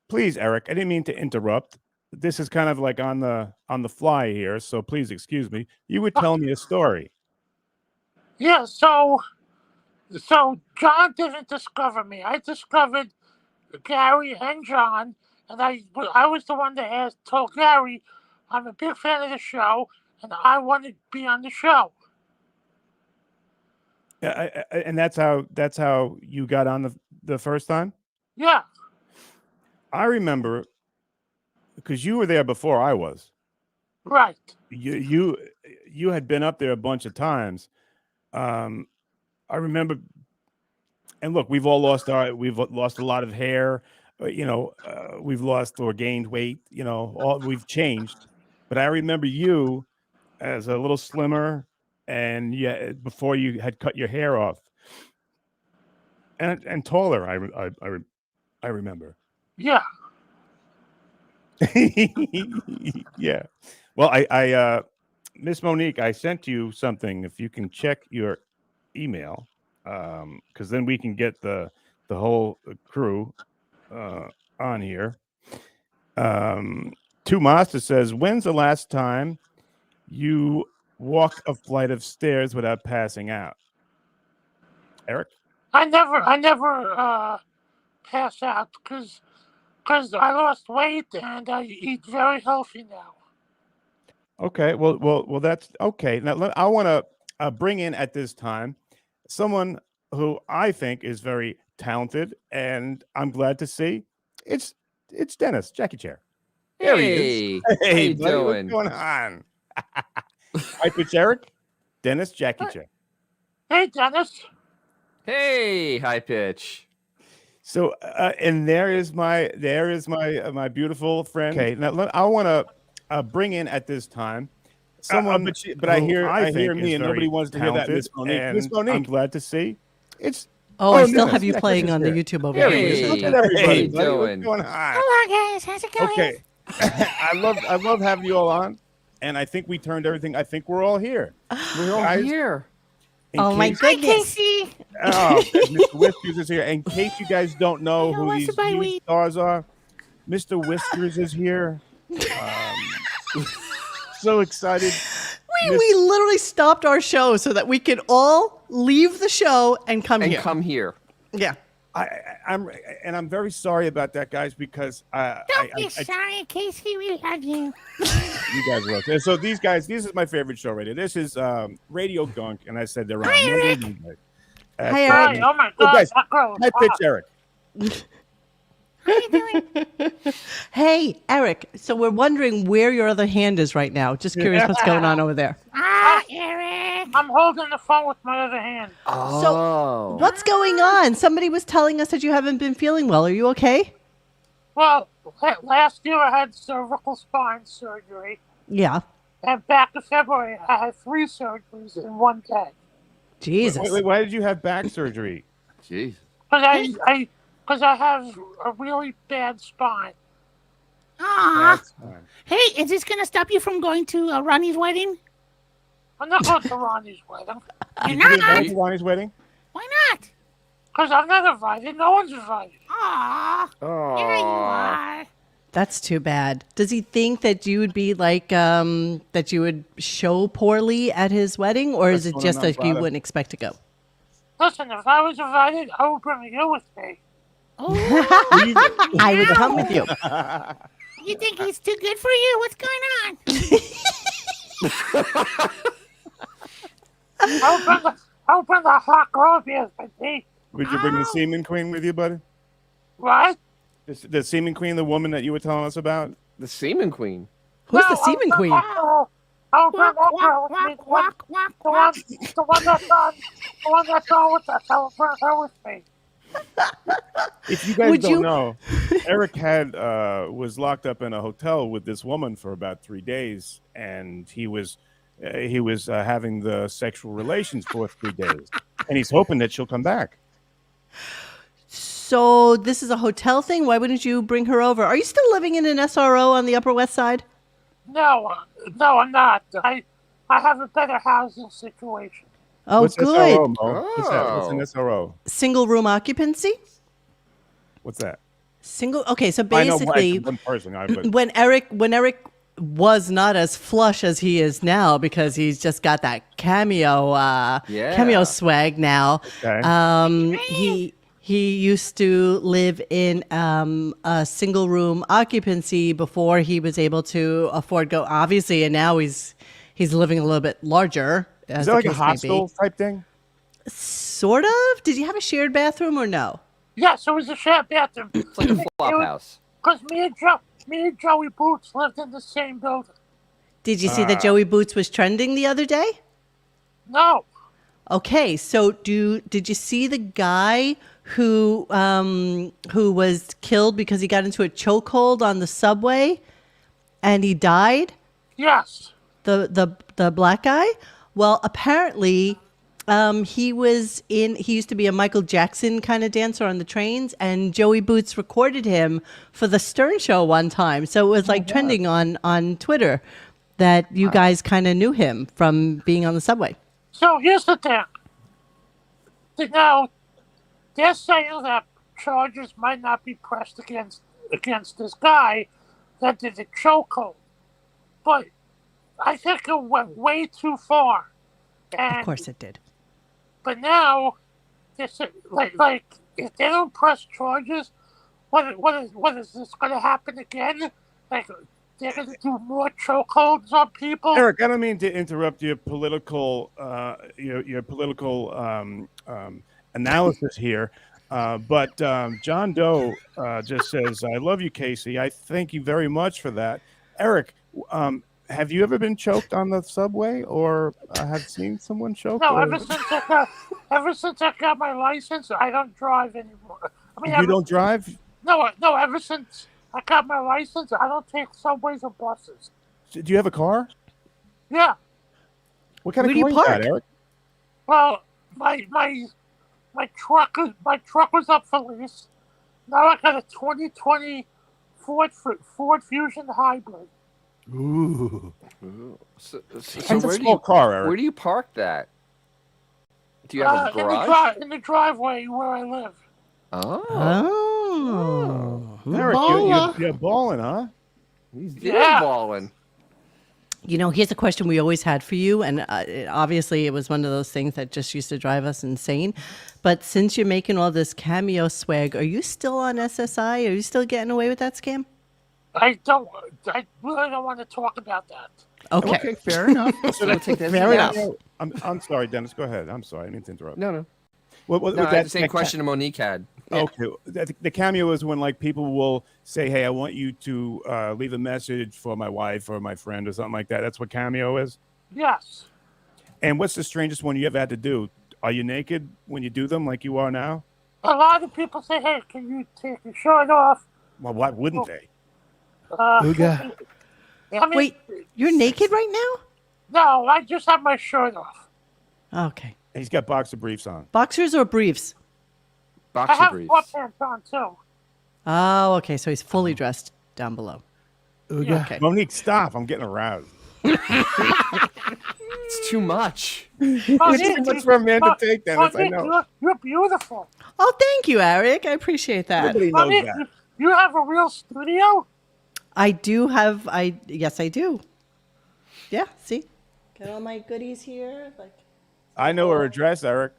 Please, Eric, I didn't mean to interrupt. This is kind of like on the fly here, so please excuse me. You would tell me a story. yeah, so John didn't discover me. I discovered Gary and John, and I was the one that told Gary I'm a big fan of the show, and I want to be on the show. And that's how you got on the first time? Yeah. I remember because you were there before I was. Right. You had been up there a bunch of times. I remember, and look, we've lost a lot of hair. We've lost or gained weight. We've changed. But I remember you as a little slimmer, and before you had cut your hair off, and taller. I remember. Yeah. Yeah. Well, I Miss Monique, I sent you something. If you can check your email, because then we can get the whole crew on here. Two Master says, "When's the last time you walked a flight of stairs without passing out?" Eric? I never pass out because I lost weight and I eat very healthy now. Okay, well, that's okay. Now, I want to bring in at this time someone who I think is very talented, and I'm glad to see it's Dennis Jackie Chair. There he is. Hey, how you buddy, doing? what's going on? Hi, pitch Eric, Dennis Jackie Chair. Hey, Dennis. Hey, high pitch. So, and there is my beautiful friend. Okay, now I want to bring in at this time someone, but I hear me and nobody wants to hear that. Miss Monique. Miss Monique, I'm glad to see it's. Oh, I still have you playing on the YouTube over Hey, here. how you Buddy, doing? what's going on? Hello, guys. How's it going? Okay, I love having you all on, and I think we turned everything. I think we're all here. We're all Guys, here. Oh my case- Hi, goodness. Casey. Oh, Mr. Whiskers is here. In case you guys don't know Hello, who what's these the bye huge week? stars are, Mr. Whiskers is here. So excited. We literally stopped our show so that we could all leave the show and come here. Come here. Yeah. I'm very sorry about that, guys, because Don't be sorry, Casey. We love you. you guys love. And so these guys, this is my favorite show right here. This is Radio Gunk, and I said they're on Hi, Monday, Eric. Monday. Hi, Hi, Eric. oh my Oh, God, guys, that girl is hi, hot. pitch, Eric. How you doing? Hey, Eric. So we're wondering where your other hand is right now. Just curious what's going on over there. Eric. I'm holding the phone with my other hand. Oh. What's going on? Somebody was telling us that you haven't been feeling well. Are you okay? Well, last year I had cervical spine surgery, Yeah. and back in February I had 3 surgeries in one day. Jesus. Wait, why did you have back surgery? Jeez. Because I have a really bad spine. Aw. That's fine. Hey, is this going to stop you from going to Ronnie's wedding? I'm not going to Ronnie's wedding. You're You didn't not? go to Ronnie's wedding? Why not? Because I'm not invited. No one's invited. Aw. Here you are. That's too bad. Does he think that you would be like, that you would show poorly at his wedding? Or is it Persona just non that you grata. wouldn't expect to go? Listen, if I was invited, I would bring you with me. Oh, I would come with you. you think he's too good for you? What's going on? I would bring the hot girl here with me. Would you bring the semen queen with you, buddy? What? The semen queen, the woman that you were telling us about? The semen queen. Who's the semen queen? I would bring that girl with me. The one that's on with us. I would bring her with me. If you guys Would don't you- know, Eric was locked up in a hotel with this woman for about 3 days, and he was having the sexual relations for 3 days, and he's hoping that she'll come back. So this is a hotel thing? Why wouldn't you bring her over? Are you still living in an SRO on the Upper West Side? No, I'm not. I have a better housing situation. Oh, What's good. SRO, Mo? What's that? What's an Oh. SRO? Single room occupancy? What's that? Single. Okay, so I know basically, one person. But when Eric was not as flush as he is now because he's just got that cameo swag now. Okay. He used to live in a single room occupancy before he was able to afford go obviously, and now he's living a little bit larger. Is that like a hostel type thing? Sort of. Did you have a shared bathroom or no? Yes, it was a shared bathroom. It's like a flop house. Because me and Joey Boots lived in the same building. Did you see that Joey Boots was trending the other day? No. Okay, so did you see the guy who was killed because he got into a chokehold on the subway and he died? Yes. The black guy? Well, apparently he used to be a Michael Jackson kind of dancer on the trains, and Joey Boots recorded him for the Stern Show one time. So it was like trending on Twitter that you guys kind of knew him from being on the subway. So here's the thing. Now, they're saying that charges might not be pressed against this guy that did the chokehold. But I think it went way too far. And, Of course it did. But now, this like if they don't press charges, what is this going to happen again? Like they're going to do more chokeholds on people? Eric, I don't mean to interrupt your political analysis here, but John Doe just says, "I love you, Casey. I thank you very much for that." Eric, have you ever been choked on the subway, or have seen someone choked? No, or... ever since I got my license, I don't drive anymore. I mean, you don't drive? No. Ever since I got my license, I don't take subways or buses. Do you have a car? Yeah. What kind Where of do you car you got, park? Eric? Well, my truck was up for lease. Now I got a 2020 Ford Fusion Hybrid. Ooh. So That's a where do small you car, Eric. where do you park that? Do you have a garage? In the driveway where I live. Oh. Eric, Baller. you're balling, huh? He's Yeah. balling. You know, here's a question we always had for you, and obviously it was one of those things that just used to drive us insane. But since you're making all this Cameo swag, are you still on SSI? Are you still getting away with that scam? I really don't want to talk about that. Okay. Fair enough. So we'll take that as a Fair yes. enough. I'm sorry, Dennis. Go ahead. I'm sorry. I didn't interrupt. No. What, No, I had the same question Monique had. Okay, the cameo is when like people will say, "Hey, I want you to leave a message for my wife or my friend or something like that." That's what cameo is. Yes. And what's the strangest one you ever had to do? Are you naked when you do them, like you are now? A lot of people say, "Hey, can you take your shirt off?" Well, why wouldn't they? Ooga. I mean, Wait, you're naked right now? no, I just have my shirt off. Okay. He's got boxer briefs on. Boxers or briefs? I Boxer have briefs. sweatpants on too. Oh, okay. So he's fully dressed down below. Ooga. Okay. Monique, stop! I'm getting aroused. It's too much. It's too much for a man to take, Dennis. I know. You're beautiful. Oh, thank you, Eric. I appreciate that. Nobody knows Monique, that. you have a real studio? I do have. Yes, I do. Yeah. See, got all my goodies here. Like, I know her address, Eric.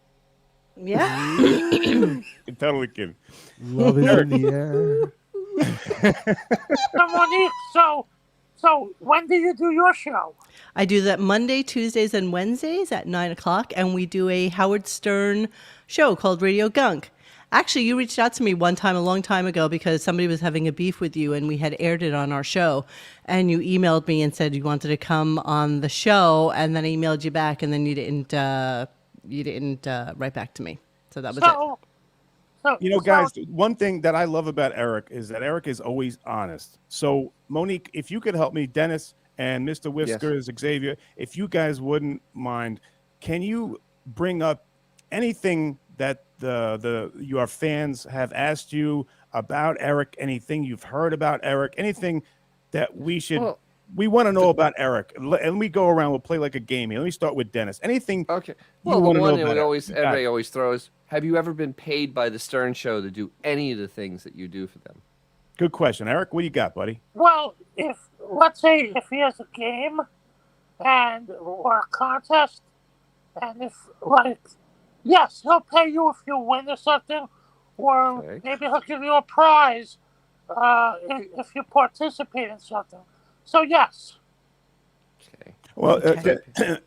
yeah. I'm totally kidding. Love is in the air. So, Monique, so when do you do your show? I do that Monday, Tuesdays, and Wednesdays at 9:00, and we do a Howard Stern show called Radio Gunk. Actually, you reached out to me one time a long time ago because somebody was having a beef with you, and we had aired it on our show. And you emailed me and said you wanted to come on the show, and then I emailed you back, and then you didn't write back to me. So that was it. You know, guys, one thing that I love about Eric is that Eric is always honest. So, Monique, if you could help me, Dennis and Mr. Whiskers, Xavier, if you guys wouldn't mind, can you bring up anything that your fans have asked you about Eric? Anything you've heard about Eric? Anything that we want to know about Eric? And let me go around. We'll play like a game here. Let me start with Dennis. Anything? Okay. you Well, wanna the one know that about Eric? everybody always throws. Have you ever been paid by the Stern Show to do any of the things that you do for them? Good question, Eric. What do you got, buddy? Well, let's say if he has a game or a contest, and yes, he'll pay you if you win or something, or Okay. maybe he'll give you a prize if you participate in something. So yes. Okay. Well, Okay.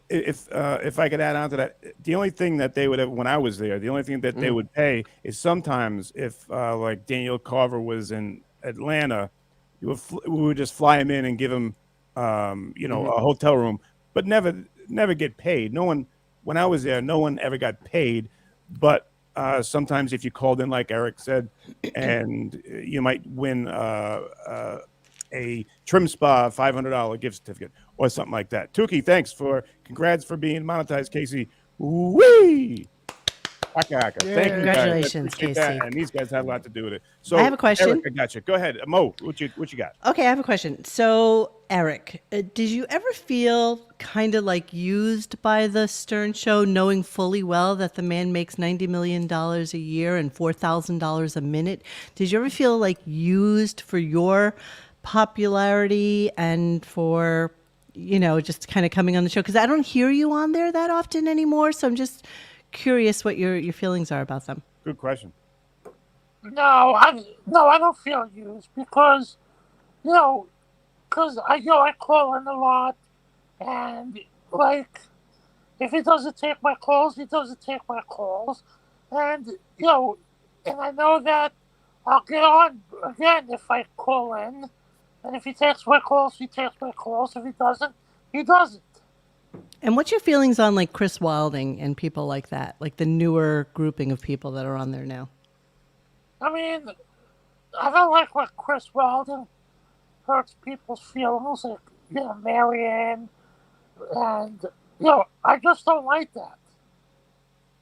if I could add on to that, the only thing that they would have, when I was there, the only thing that they would pay is sometimes if like Daniel Carver was in Atlanta, we would just fly him in and give him, a hotel room, but never get paid. No one, when I was there, no one ever got paid. But sometimes if you called in, like Eric said, and you might win a Trim Spa $500 gift certificate or something like that. Tukey, congrats for being monetized, Casey. Wee! Aka, aka. Yeah. Thank you, guys. Congratulations, I appreciate that. Casey. And these guys had a lot to do with it. So I have a question. Eric, I got you. Go ahead, Mo. What you got? Okay, I have a question. So, Eric, did you ever feel kind of like used by the Stern Show, knowing fully well that the man makes $90 million a year and $4,000 a minute? Did you ever feel like used for your popularity and for, just kind of coming on the show? Because I don't hear you on there that often anymore, so I'm just curious what your feelings are about them. Good question. No, I don't feel used because I call in a lot, and if he doesn't take my calls, he doesn't take my calls, and and I know that I'll get on again if I call in, and if he takes my calls, he takes my calls. If he doesn't, he doesn't. And what's your feelings on like Chris Wilding and people like that, like the newer grouping of people that are on there now? I mean, I don't like when Chris Weldon hurts people's feelings, like, Marianne, and, I just don't like that.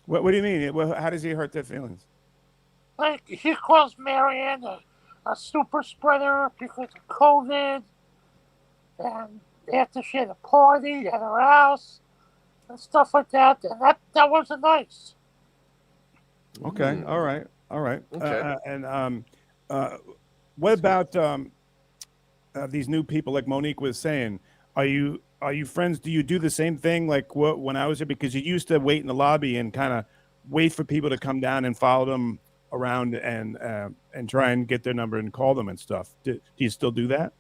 What do you mean? How does he hurt their feelings? Like, he calls Marianne a super spreader because of COVID, and after she had a party at her house, and stuff like that, and that wasn't nice. Okay. All right. All right. Okay. What about these new people? Like Monique was saying, are you friends? Do you do the same thing like what when I was there? Because you used to wait in the lobby and kind of wait for people to come down and follow them around and try and get their number and call them and stuff. Do you still do that?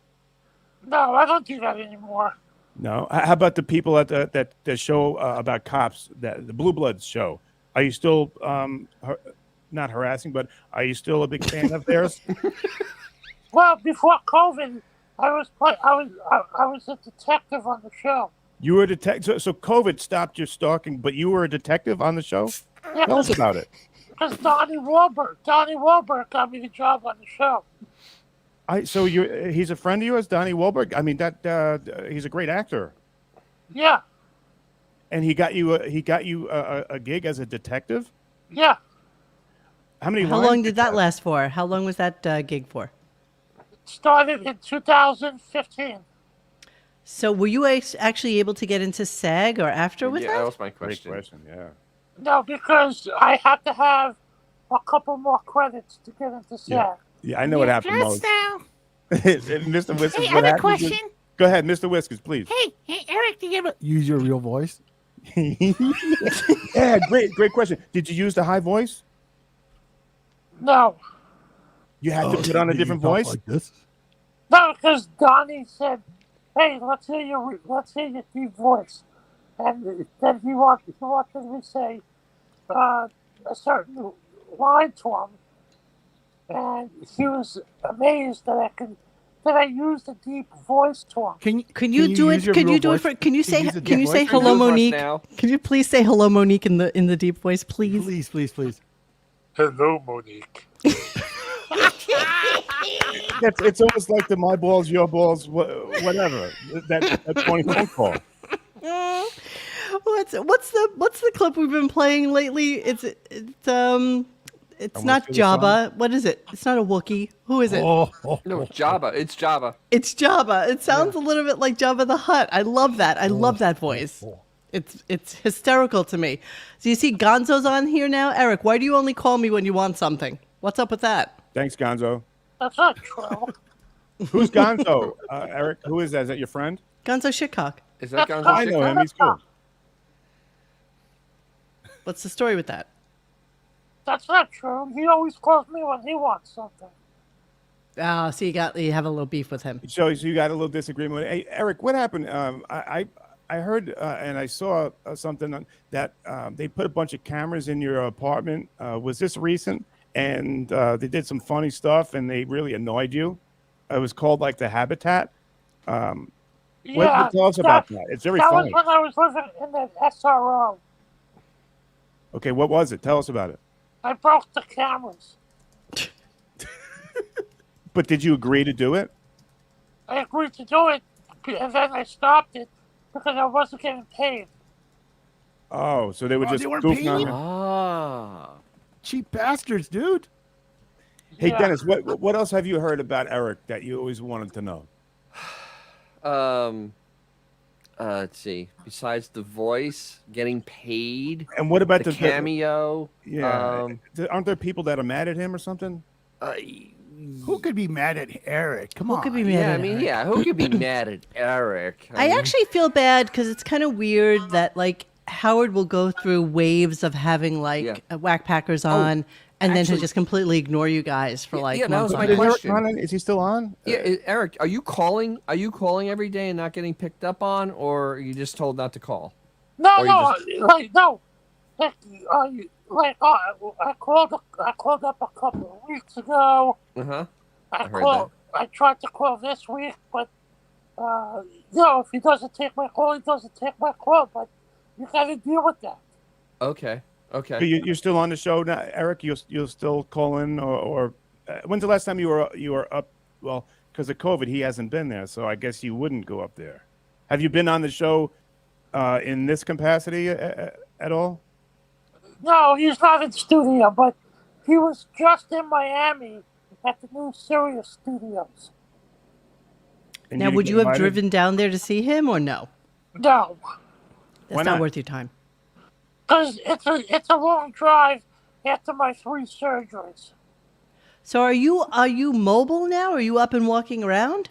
No, I don't do that anymore. No. How about the people at the show about cops, the Blue Bloods show? Are you still not harassing, but are you still a big fan of theirs? Well, before COVID, I was a detective on the show. You were a detective. So COVID stopped your stalking, but you were a detective on the show. Yeah, Tell us about it. because Donnie Wahlberg got me the job on the show. So he's a friend of yours, Donnie Wahlberg. I mean he's a great actor, Yeah, and he got you a gig as a detective. yeah. How many? How lines long did that last for? How long was that gig for? Started in 2015. So were you actually able to get into SAG or after with Yeah, that that? was my Great question. question. Yeah. No, because I had to have a couple more credits to get into SAG. Yeah. Yeah, I know what happened Plus, most. now. Mr. Whiskers, Hey, I what have a happened? question. Go ahead, Mr. Whiskers, please. Hey, Eric, do you ever? Use your real voice. Yeah, great question. Did you use the high voice? No, You had to put on a You different talk voice. like this. no, because Donnie said, "Hey, let's hear your deep voice," and then he wanted me to say a certain line to him, and he was amazed that I used a deep voice to him. Can you do use it? your Can real you do it voice? for? Can you say? use a Can you deep say voice? hello, Do it for us Monique? now. Can you please say hello, Monique, in the deep voice, please? Please, please, please. Hello, Monique. It's almost like the my balls, your balls, whatever. That phony phone call. What's the clip we've been playing lately? It's not see the song? Jabba. What is it? It's not a Wookiee. Who is it? Oh, No, it's Jabba. It's Jabba. It's Jabba. It sounds a little bit like Jabba the Hutt. I love that. I love that voice. It's hysterical to me. So you see Gonzo's on here now? Eric, why do you only call me when you want something? What's up with that? Thanks, Gonzo. That's not true. Who's Gonzo? Eric, who is that? Is that your friend? Gonzo Shitcock. Is that That's Gonzo? I know him. He's cool. What's the story with that? That's not true. He always calls me when he wants something. Ah, so you have a little beef with him. So you got a little disagreement. Hey, Eric, what happened? I heard and I saw something that they put a bunch of cameras in your apartment. Was this recent? And they did some funny stuff, and they really annoyed you. It was called like the Habitat. Yeah, tell us about that. It's very that funny. was when I was living in that SRO. Okay, what was it? Tell us about it. I broke the cameras. But did you agree to do it? I agreed to do it, and then I stopped it because I wasn't getting paid. Oh, so they were just they weren't goofing on paid? you. Ah. cheap bastards, dude. Hey, Yeah. Dennis, what else have you heard about Eric that you always wanted to know? Let's see. Besides the voice, getting paid, And what about the cameo. Yeah, aren't there people that are mad at him or something? Who could be mad at Eric? Come on. Who could be mad Yeah, at I mean, Eric? yeah. Who could be mad at Eric? I mean, actually feel bad because it's kind of weird that like Howard will go through waves of having like Yeah. Whack Packers on, and then actually- he'll just completely ignore you guys for like yeah, that was months my on end. Is Eric question. on? Is he still on? Yeah, Eric, are you calling? Are you calling every day and not getting picked up on, or are you just told not to call? No, Or you no, like no, I called up a couple of weeks ago. Uh huh. I heard called. I tried to call this week, but if he doesn't take my call, he doesn't take my call. But you got to deal with that. Okay. Okay. But you're still on the show now, Eric. You'll still call in, or when's the last time you were up? Well, because of COVID, he hasn't been there, so I guess you wouldn't go up there. Have you been on the show in this capacity at all? No, he's not in studio, but he was just in Miami at the new Sirius Studios. And Now, didn't would get you have invited? driven down there to see him or no? No, That's Why not not? worth your time. Because it's a long drive after my 3 surgeries. So are you mobile now? Are you up and walking around?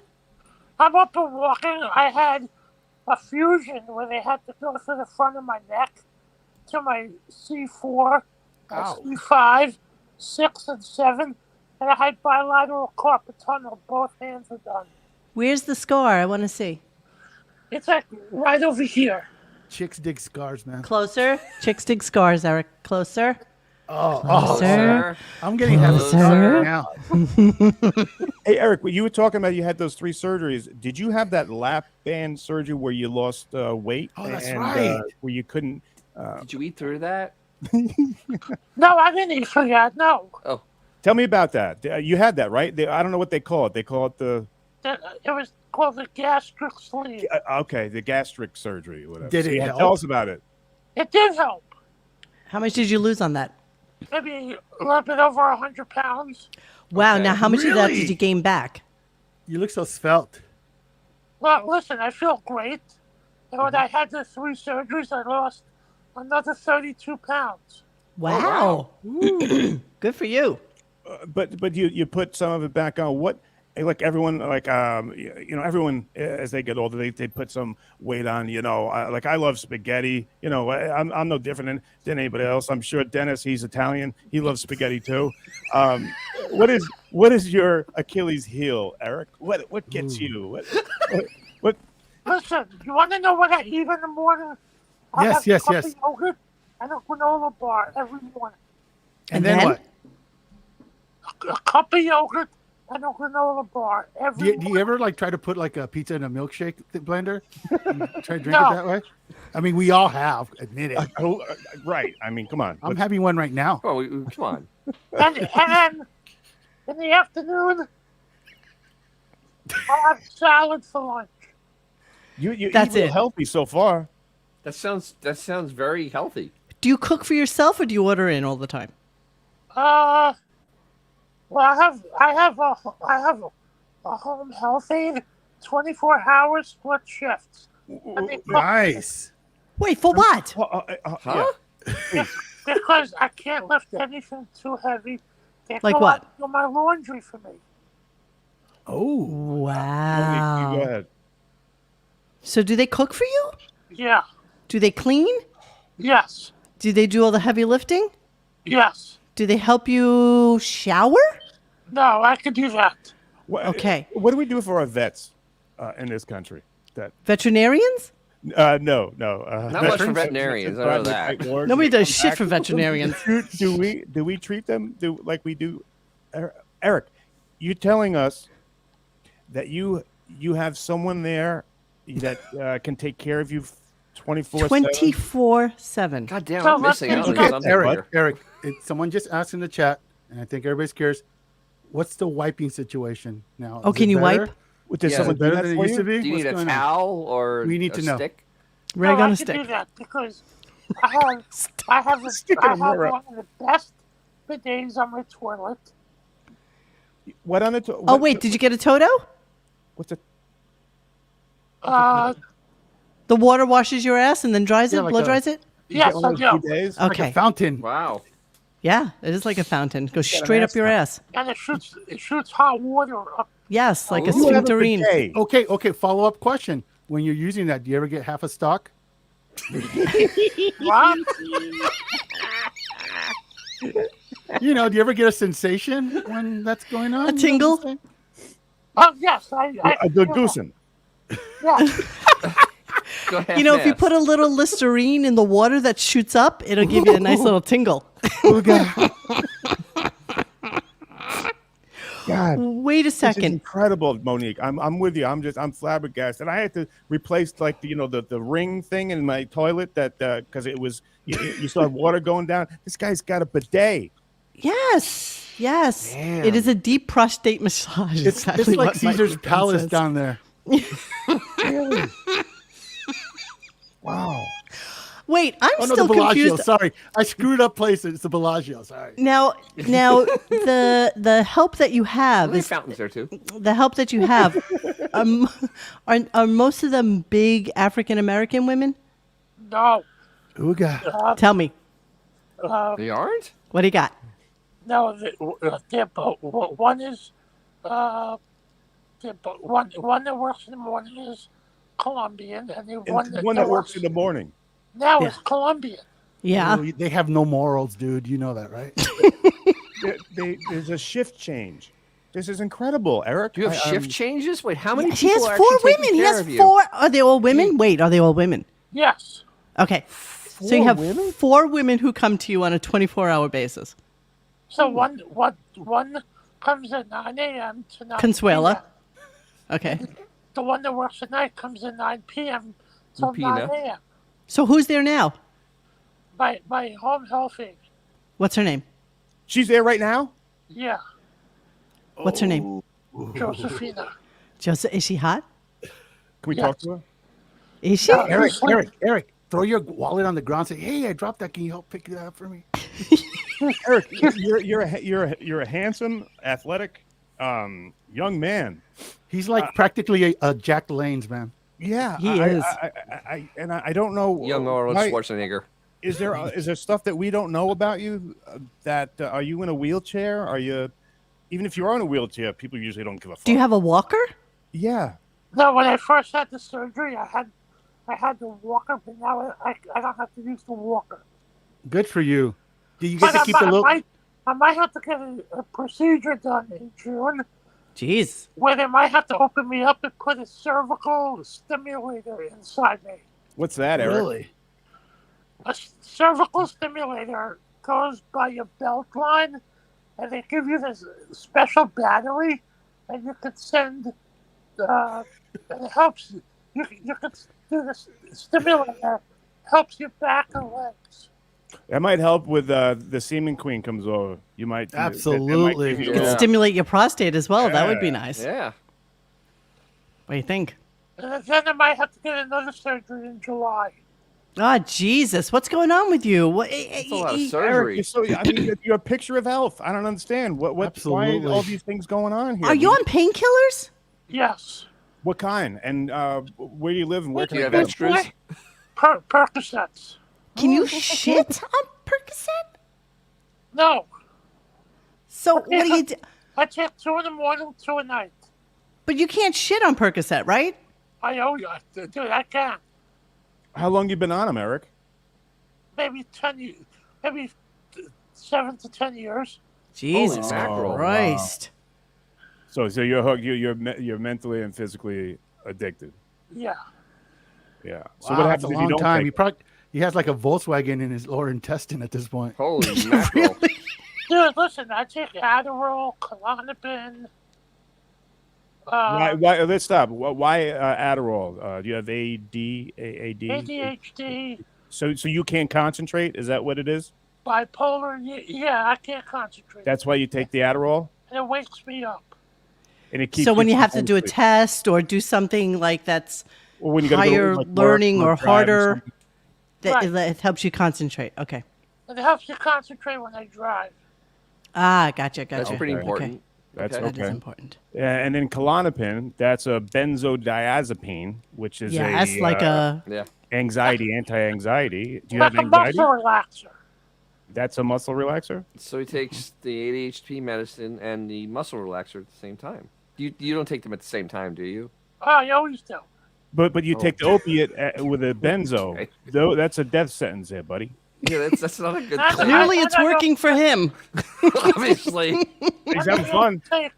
I'm up and walking. I had a fusion where they had to go through the front of my neck to my C4, Ow. C5, 6, and 7, and I had bilateral carpal tunnel. Both hands are done. Where's the scar? I want to see. It's like right over here. Chicks dig scars, man. Closer. Chicks dig scars, Eric. Closer. Oh, Closer. I'm getting half a Closer. scar now. Hey, Eric, you were talking about you had those 3 surgeries. Did you have that lap band surgery where you lost weight? Oh, that's and, right. Where you couldn't. Did you eat through that? No, I didn't eat for that. No. Oh, Tell me about that. You had that, right? I don't know what they call it. They call it the. It was called the gastric sleeve. Okay, the gastric surgery, or whatever. Did it yeah, help? Tell us about it. It did help. How much did you lose on that? Maybe a little bit over 100 pounds. Wow. Okay. Now, how much of that Really? did you gain back? You look so svelte. Well, listen, I feel great. And when I had the 3 surgeries, I lost another 32 pounds. Wow. Good for you. But you put some of it back on. What, like everyone, like everyone as they get older, they put some weight on. Like I love spaghetti. I'm no different than anybody else. I'm sure Dennis, he's Italian. He loves spaghetti too. What is your Achilles heel, Eric? What gets you? What? Listen, you want to know what I eat in the morning? I Yes, have yes, a cup yes. of yogurt and a granola bar every morning. And then what? A cup of yogurt and a granola bar every Do you morning. ever like try to put like a pizza in a milkshake blender? And try to drink No. it that way? I mean, we all have. Admit it. Right. I mean, come on. I'm having one right now. oh, come on. And then in the afternoon, I'll have salad for lunch. You That's eat real it. healthy so far. That sounds very healthy. Do you cook for yourself or do you order in all the time? Well, I have a home health aide, 24 hours split shifts. And they cook Nice. Wait, for what? Huh? Yeah. because I can't lift anything too heavy. They Like go what? out and do my laundry for me. Oh, Wow. Go ahead. So do they cook for you? Yeah. Do they clean? Yes. Do they do all the heavy lifting? Yes. Do they help you shower? No, I can do that. Okay. What do we do for our vets in this country? That Veterinarians? no. Not much for veterinarians. I know that. Nobody does shit for veterinarians. Do we treat them like we do? Eric, you're telling us that you have someone there that can take care of you 24/7? 24/7. God damn, So I'm missing out on okay, something Eric. here. Eric, someone just asked in the chat, and I think everybody's curious. What's the wiping situation now? Oh, Is can it you better? wipe? Does Yeah. someone do Better that than it for used to you? be? Do you What's need a going on? towel or We need a to know. stick? Rag no, on I a can stick. do that because I have Stick in a mirror. one of the best bidets on my toilet. What on it? Oh, wait, did you get a Toto? What's it? The water washes your ass and then dries Yeah, it, like blow a- dries it? Yes, I do. Days? Like Okay. a fountain. Wow. Yeah, it is like a fountain. Goes straight up your ass. And it shoots hot water up. Yes, like a You have a sphincterine. bidet. Okay. Follow up question. When you're using that, do you ever get half a stock? What? Do you ever get a sensation when that's going on? A tingle? Oh, yes. I A good feel goosen. that. Yeah. Go ahead. You know, if you put a little Listerine in the water that shoots up, it'll give you a nice little tingle. God, Wait a this is second. incredible, Monique. I'm with you. I'm flabbergasted. I had to replace like the ring thing in my toilet that because it was you saw water going down. This guy's got a bidet. Yes. Damn. It is a deep prostate massage. It's exactly like what Mike Caesar's Palace says. down there. Really? Wow. Wait, I'm Oh no, still the Bellagio. confused. Sorry, I screwed up places. It's the Bellagio. Sorry. Now, the help that you have How many is fountains there too? the help that you have. Are most of them big African American women? No. Who we got? Tell me, They aren't? what do you got? No, they're both. One is, one that works in the morning is Colombian, and the one that works in the morning. now Yeah. is Colombian. Yeah. Ooh, they have no morals, dude. You know that, right? There's a shift change. This is incredible, Eric. Do you have shift changes? Wait, how many He people has are 4 actually taking women. He care has of you? 4. Are they all women? Wait, are they all women? Yes. Okay. So you have 4 women who come to you on a 24-hour basis. So one comes at 9 a.m. to 9 Consuela. p.m. Okay. The one that works at night comes at 9 p.m. till Lupina. 9 a.m. So who's there now? by home health aide. What's her name? She's there right now? Yeah, What's her name? Josephina. Joseph. Is she hot? Can we Yes. talk to her? Is she? Eric, throw your wallet on the ground. Say, hey, I dropped that. Can you help pick it up for me? Eric, you're a handsome, athletic, young man. He's like practically a Jack Lanes, man. Yeah, He is. I don't know. Young Arnold why- Schwarzenegger. Is there stuff that we don't know about you? Are you in a wheelchair? Are you, even if you are in a wheelchair, people usually don't give a fuck. Do you have a walker? Yeah. No, when I first had the surgery, I had the walker, but now I don't have to use the walker. Good for you. Do you get But to keep the little? I might have to get a procedure done in June Jeez. where they might have to open me up and put a cervical stimulator inside me. What's that, Eric? Really? A cervical stimulator goes by your belt line, and they give you this special battery, and you can send. It helps. You can do this stimulator. Helps your back and legs. That might help with the semen queen comes over. You might Absolutely. that might give You you could a- stimulate your prostate as well. That would be Yeah. nice. Yeah. What do you think? And then I might have to get another surgery in July. Oh, Jesus. What's going on with you? What, That's a lot of Eric, surgery. you're a picture of health. I don't understand what why Absolutely. all these things going on here. Are you on painkillers? Yes. What kind? And where do you live? And where Do can you I have go? extras? Percocets. Can you shit on Percocet? No, So what do you do? I take 2 in the morning, 2 at night. But you can't shit on Percocet, right? I owe you, dude. I can't. How long you been on them, Eric? Maybe 10 years, maybe 7 to 10 years. Jesus mackerel. Christ. So you're hooked. You're mentally and physically addicted. Yeah. Yeah. So Wow, what that's happens a if you long don't time. take He has like a Volkswagen in his lower intestine at this point. Holy mackerel. Dude, listen, I take Adderall, Klonopin. Why? Let's stop. Why Adderall? Do you have AD? ADHD, So you can't concentrate? Is that what it is? bipolar. Yeah, I can't concentrate. That's why you take the Adderall, And it wakes me up. and it keeps. So when you from have to falling do a asleep. test or do something like that's or when you gotta higher go, like, work learning or drive harder, something. Right. it helps you concentrate. Okay. And it helps you concentrate when I drive. Ah, gotcha. That's pretty Okay. important. That's Okay. That is okay. important. Yeah, and then Klonopin, that's a benzodiazepine, which is Yeah, that's like Yeah. anti-anxiety. Do you Like have a anxiety? muscle relaxer. That's a muscle relaxer. So he takes the ADHD medicine and the muscle relaxer at the same time. You don't take them at the same time, do you? Oh, I always do. But you take the opiate with a benzo. Okay. Though that's a death sentence there, buddy. Yeah, that's not a good That's thing. Clearly, I it's don't know. working for him. Obviously. He's having fun. I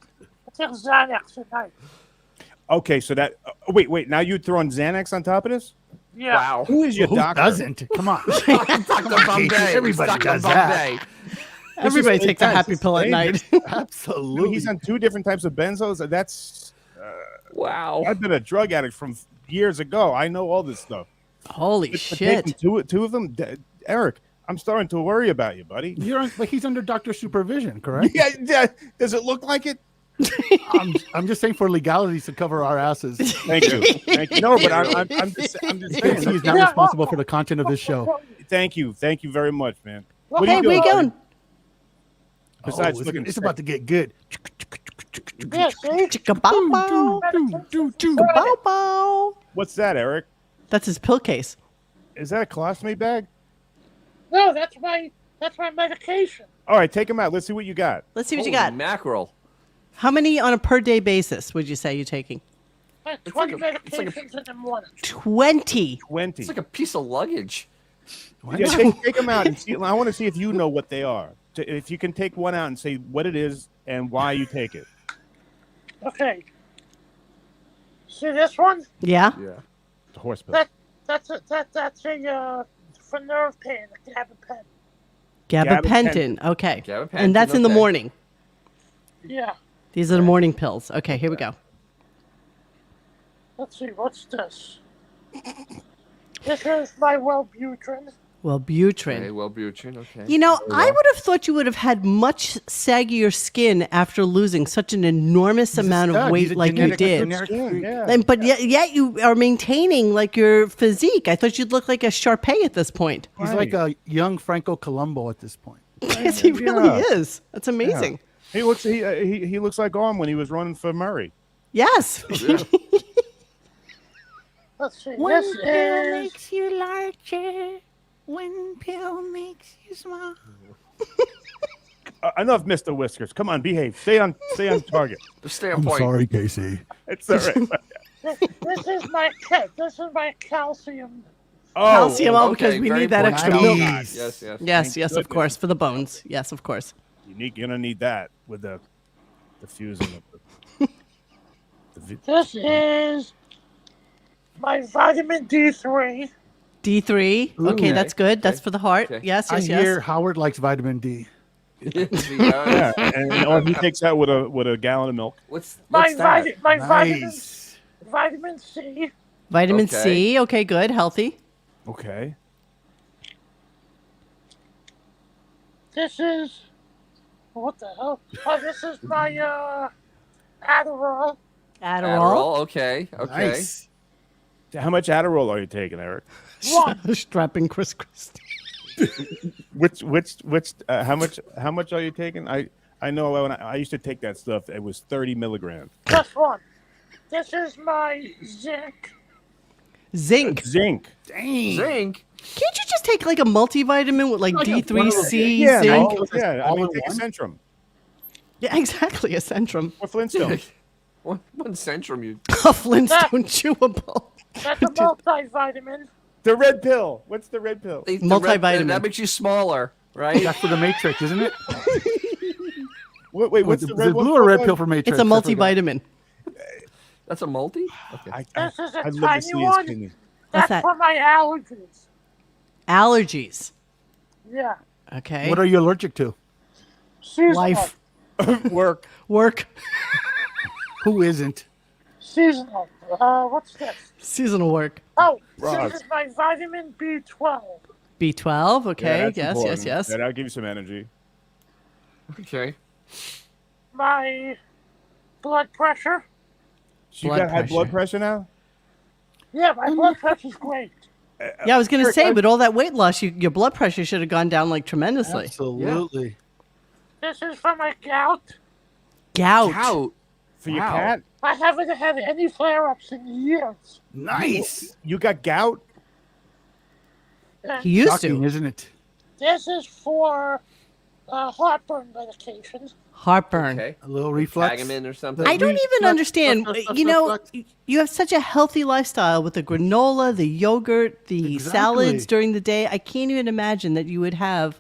take Xanax at night. Okay, so that wait. Now you throwing Xanax on top of this? Yeah. Wow. Who is your Who doctor? doesn't? Come on. Dr. Bombay. Everybody Dr. does that. Bombay. Everybody takes a happy pill at night. Absolutely. He's on 2 different types of benzos. That's Wow. I've been a drug addict from years ago. I know all this stuff. Holy But taking shit. two of them, Eric. I'm starting to worry about you, buddy. But he's under doctor supervision, correct? Yeah. Does it look like it? I'm just saying for legalities to cover our asses. Thank you. Thank you. No, but I'm just saying. He's not responsible for the content of this show. Thank you very much, man. Well, What are Hey, you where you doing? going? Besides Oh, looking it's sick. about to get good. Yeah, see? Chicka bow bow. Chicka bow bow. What's that, Eric? That's his pill case. Is that a colostomy bag? No, that's my medication. All right, take them out. Let's see what you got. Let's see what you Holy got. mackerel. How many on a per day basis would you say you're taking? Like It's 20 like it's like medications in the morning. 20. 20. It's like a piece of luggage. Yeah, take them out and see. I want to see if you know what they are. If you can take one out and say what it is and why you take it. Okay. See this one? Yeah. Yeah. The horse pill. That's a for nerve pain, a gabapentin. Gabapentin. Okay. Gabapentin, And that's in the okay. morning. Yeah. These are the morning pills. Okay, here we go. Let's see, what's this? This is my Wellbutrin. Wellbutrin. Okay, Wellbutrin. Okay. You know, I would have thought you would have had much saggier skin after losing such an enormous amount of weight like you did. Yeah. But yet you are maintaining like your physique. I thought you'd look like a Sharpay at this point. He's like a young Franco Colombo at this point. Yes, he really is. That's amazing. He looks like Arm when he was running for Murray. Yes. Let's see, One this pill is... makes you larger. One pill makes you small. Enough, Mr. Whiskers. Come on, behave. Stay on target. Just stay on point. Sorry, Casey. It's all right. This is my calcium. Calcium, okay, because we very need that important. extra milk. Nice. Yes, yes. Yes, Thank yes, of goodness. course, for the bones. Yes, of course. You're gonna need that with the fusing of the This is my vitamin D3. D3. Okay, Okay, that's good. That's okay, for the heart. okay. Yes, I yes, hear yes. Howard likes vitamin D. yeah, or he takes that with a gallon of milk. What's My that? Nice. vitamin C. Vitamin Okay. C. Okay, good. Healthy. Okay. This is what the hell? Oh, this is my Adderall. Adderall. Okay. Okay. Nice. How much Adderall are you taking, Eric? One. Strapping Chris Christie. Which how much are you taking? I know when I used to take that stuff, it was 30 milligrams. Just one. This is my zinc. Zinc. Zinc. Dang. Zinc. Can't you just take like a multivitamin with like Like one of D3, those- C, Yeah, zinc? no, yeah. I all mean, in take a one? Centrum Yeah, exactly. A Centrum. or Flintstone. One Centrum. You. A Flintstone chewable. That's a multivitamin. The red pill. What's the red pill? The red- Multivitamin. that makes you smaller, right? That's for the Matrix, isn't it? Wait, what's Is the it red one? blue or red pill for Matrix? It's a I forgot. multivitamin. That's a multi. Okay. This is a I'd love to tiny see his one. kidney. That's What's that? for my allergies. Allergies. Yeah. Okay. What are you allergic to? Seasonal. Life. Work. Work. Who isn't? Seasonal. What's this? Seasonal work. Oh, Roz. this is my vitamin B12. B12. Okay. that's yes, important. yes. That'll give you some energy. Okay. My blood pressure. So you Blood got high blood pressure. pressure now? Yeah, my blood pressure's great. Yeah, I was going to say, with all that weight loss, your blood pressure should have gone down like tremendously. Absolutely. This is for my gout. Gout. Gout. For your Wow. cat? I haven't had any flare-ups in years. Nice. You got gout? And He used Shocking, to. isn't it? this is for heartburn medication. Heartburn. Okay. A little reflex. Tagamin or something. I don't even Reflux, understand. reflux, You know, reflux. you have such a healthy lifestyle with the granola, the yogurt, the Exactly. salads during the day. I can't even imagine that you would have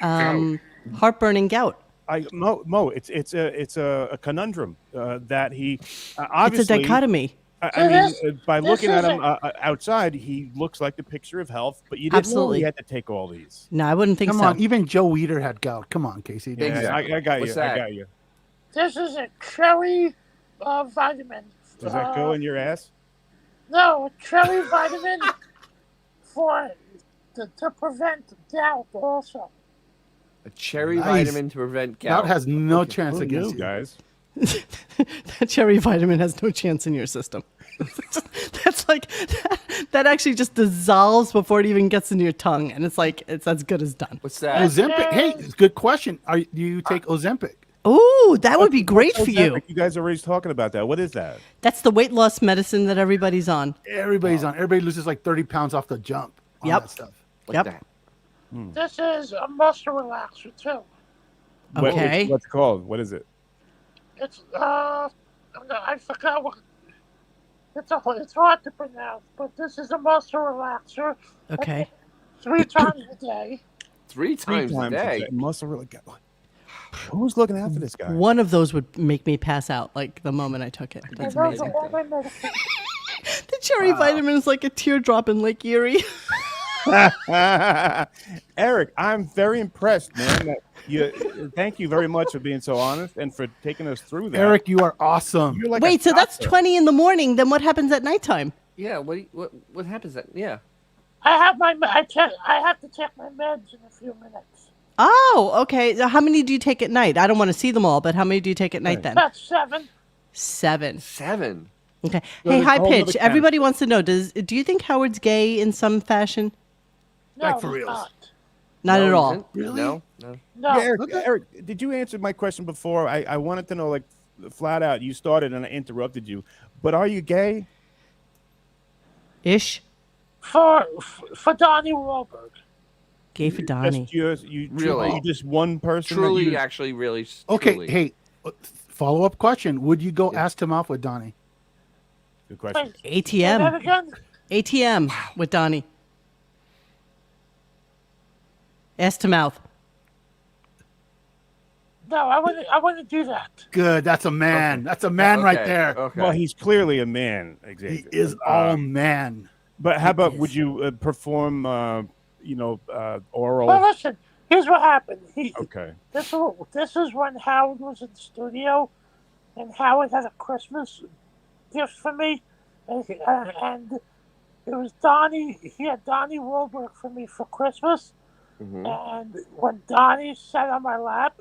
heartburn and gout. Mo, it's a conundrum that he obviously. It's a dichotomy. I mean, by this looking at is him outside, he looks like the picture of health. But you didn't Absolutely. know he had to take all these. No, I wouldn't think Come so. on, even Joe Weider had gout. Come on, Casey. Yeah, Exactly. I got What's you. I that? got you. This is a cherry vitamin. Does that go in your ass? No, a cherry vitamin to prevent gout also. A cherry Nice. vitamin to prevent gout. Gout has no chance Who against knew, you. guys? That cherry vitamin has no chance in your system. That's like that actually just dissolves before it even gets into your tongue, and it's as good as done. What's that? Ozempic. Hey, good question. Do you take Ozempic? Ooh, that would be great for you. You guys are always talking about that. What is that? That's the weight loss medicine that everybody's on. Everybody's on. Everybody loses like 30 pounds off the jump. on Yep. that stuff. Like Yep. that. This is a muscle relaxer too. Okay. What's it called? What is it? It's I forgot what. It's hard to pronounce, but this is a muscle relaxer. Okay. 3 times a day. Three times a day. Muscle really got. Who's looking out for this guy? One of those would make me pass out like the moment I took it. That's And those are amazing. all my medication. The cherry vitamin is like a teardrop in Lake Erie. Eric, I'm very impressed, man. Thank you very much for being so honest and for taking us through that. Eric, you are awesome. You're like Wait, a so that's doctor. 20 in the morning. Then what happens at nighttime? Yeah. What happens? Yeah. I have to check my meds in a few minutes. Oh, okay. So how many do you take at night? I don't want to see them all, but how many do you take at night then? That's 7. 7. 7. Okay. So Hey, there's high a whole pitch. nother count. Everybody wants to know, do you think Howard's gay in some fashion? No, Like for he's reals. not. Not No, at he all. isn't. Really? No. No. Yeah, Eric, did you answer my question before? I wanted to know, like, flat out. You started and I interrupted you, but are you gay? Ish. For Donnie Wahlberg. Gay for Donnie. You Really? You just one person. that Truly, you- actually, really. Okay, Truly. hey, follow-up question. Would you go ass to mouth with Donnie? Good question. Wait, say that ATM. again? ATM with Donnie. Ass to mouth. No, I wouldn't do that. Good. That's a man. That's a man right Okay, there. Okay. Well, he's clearly a man. He Xavier. is all man. But how about is. would you perform? Oral. Well, listen. Here's what happened. Okay. This is when Howard was in the studio, and Howard had a Christmas gift for me, and it was Donnie. He had Donnie Wahlberg for me for Christmas, Mhm. and when Donnie sat on my lap,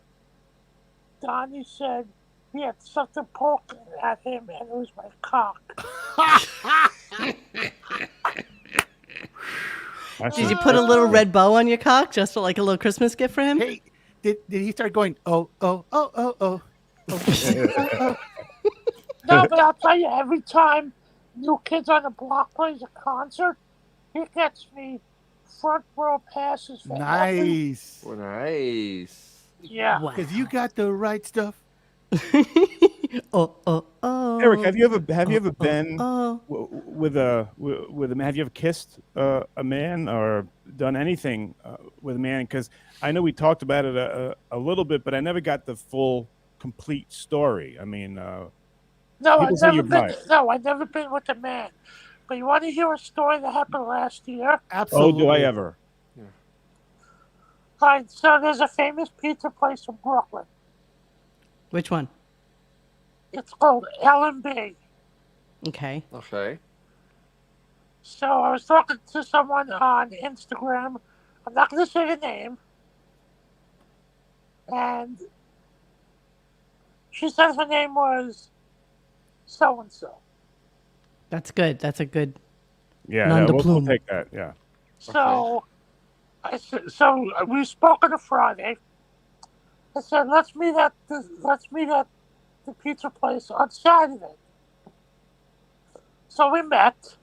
Donnie said he had something poking at him, and it was my cock. Did you put a little red bow on your cock just for like a little Christmas gift for him? Hey, did he start going, oh, oh, oh, oh, oh? No, but I'll tell you, every time New Kids on the Block plays a concert, he gets me front row passes for every- Nice. Well, nice. Yeah. Wow. Because you got the right stuff. Oh. Eric, have you ever been Oh. with a man? Have you ever kissed a man or done anything with a man? Because I know we talked about it a little bit, but I never got the full, complete story. I mean, No, People I've say never you're been. bi. No, I've never been with a man. But you want to hear a story that happened last year? Absolutely. do I ever? All right, so there's a famous pizza place in Brooklyn. Which one? It's called L&B. Okay. Okay. So I was talking to someone on Instagram. I'm not going to say the name. And she said her name was so-and-so. That's good. That's a good. Yeah, Nom de we'll plume. take that. Yeah. So so we spoke on a Friday. I said, let's meet at the pizza place on Saturday. So we met,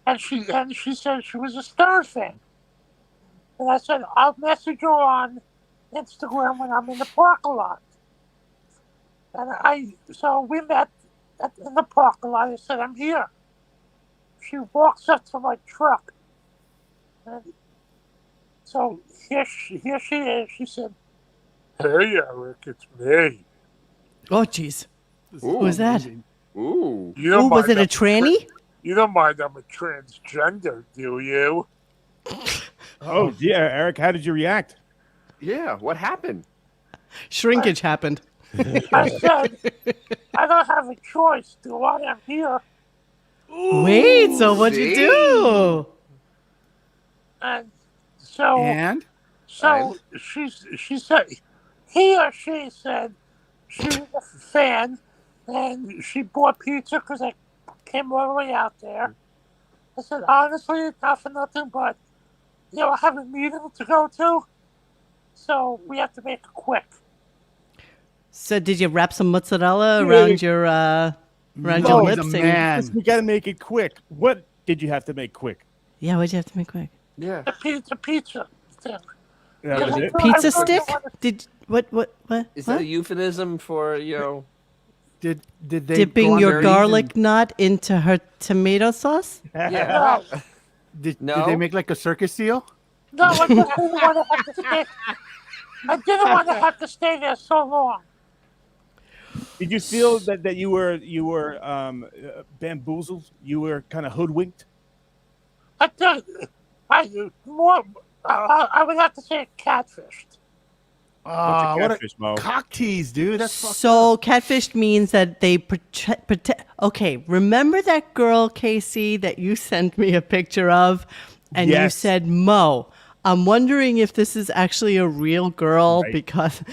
and she said she was a Stars fan, and I said I'll message her on Instagram when I'm in the parking lot. And so we met in the parking lot. I said I'm here. She walks up to my truck, and so here she is. She said, "Hey, Eric, it's me." Oh, jeez. Who was that? Ooh. You Ooh, don't was mind it a tranny? You don't mind I'm a transgender, do you? Oh, yeah, Eric, how did you react? Yeah. What happened? Shrinkage happened. I said, I don't have a choice, do I? I'm here. Wait, so what'd you see? do? And so, And? she said, he or she said she was a fan and she bought pizza because I came all the way out there. I said, honestly, not for nothing, but, I have a meeting to go to, so we have to make it quick. So did you wrap some mozzarella around your No, he's lips? a and- man. We got to make it quick. What did you have to make quick? Yeah, what'd you have to make quick? Yeah. The pizza thing. That was it. Pizza I stick? wanna- Did what? Is what? that a euphemism for, Did they go Dipping on your their garlic knot into her tomato sauce? Yeah. No, Did No? they make like a circus seal? no, I didn't want to have to stay. I didn't want to have to stay there so long. Did you feel that you were bamboozled? You were kind of hoodwinked? I would have to say catfished. Ah, what catfish, Mo? a cock tease, dude. That's fucked So catfished means that they protect. Okay, remember that girl, Casey, that you sent me a picture of, and you Yes. said, "Mo, I'm wondering if this is actually a real girl Right. because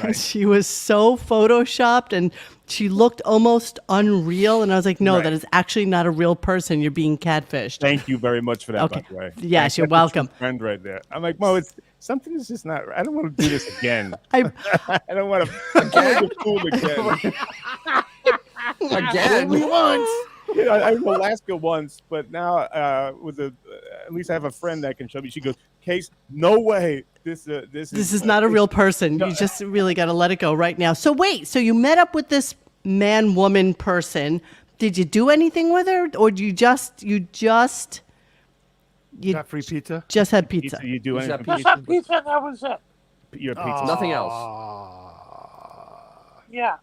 Right. she was so photoshopped and she looked almost unreal." And I was like, "No, Right. that is actually not a real person. You're being catfished." Thank you very much for that, Okay. by the way. Yes, you're That's a true welcome. Friend right there. I'm like, Mo, it's something is just not. I don't want to do this again. I, I don't want to again. Fool again. Again. Only once. You know, I was in Alaska once, but now with at least I have a friend that can show me. She goes, "Case, no way. This This is not a real person. You just really got to let it go right now. So wait, so you met up with this man-woman person. Did you do anything with her, or you just Got free pizza. just had pizza? You do Is that anything? Just that pizza, and that was it. Your pizza. Nothing else. Yeah.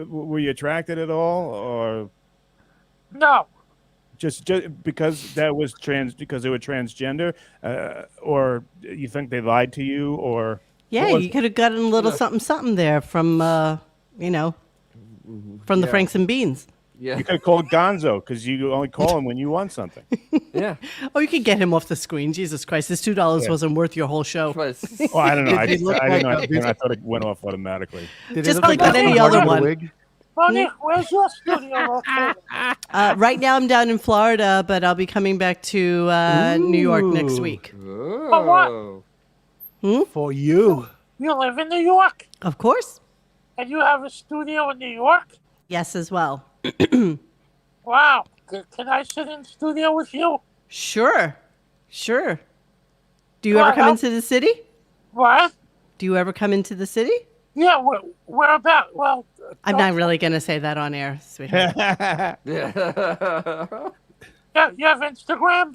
Were you attracted at all, or No. just because that was because they were transgender, or you think they lied to you, or Yeah, what was you it? could have gotten a little something there from from the Yeah. Franks and Beans. Yeah. You could have called Gonzo because you only call him when you want something. Yeah. Oh, you could get him off the screen. Jesus Christ, this $2 Yeah. wasn't worth your whole show. But Oh, I don't know. I Did he look didn't know. like- I thought it went off automatically. Did Just it look like that with any Mark other in a one. wig? Monique, where's your studio located? Right now, I'm down in Florida, but I'll be coming back to New York next Ooh. week. Oh. For you. You live in New York, Of course. and you have a studio in New York? Yes, as well. Wow. Can I sit in studio with you? Sure. Do you ever Well, come into the city? What? Do you ever come into the city? Yeah, where about? Well, I'm not really going to say that on air, sweetheart. Yeah. you have Instagram?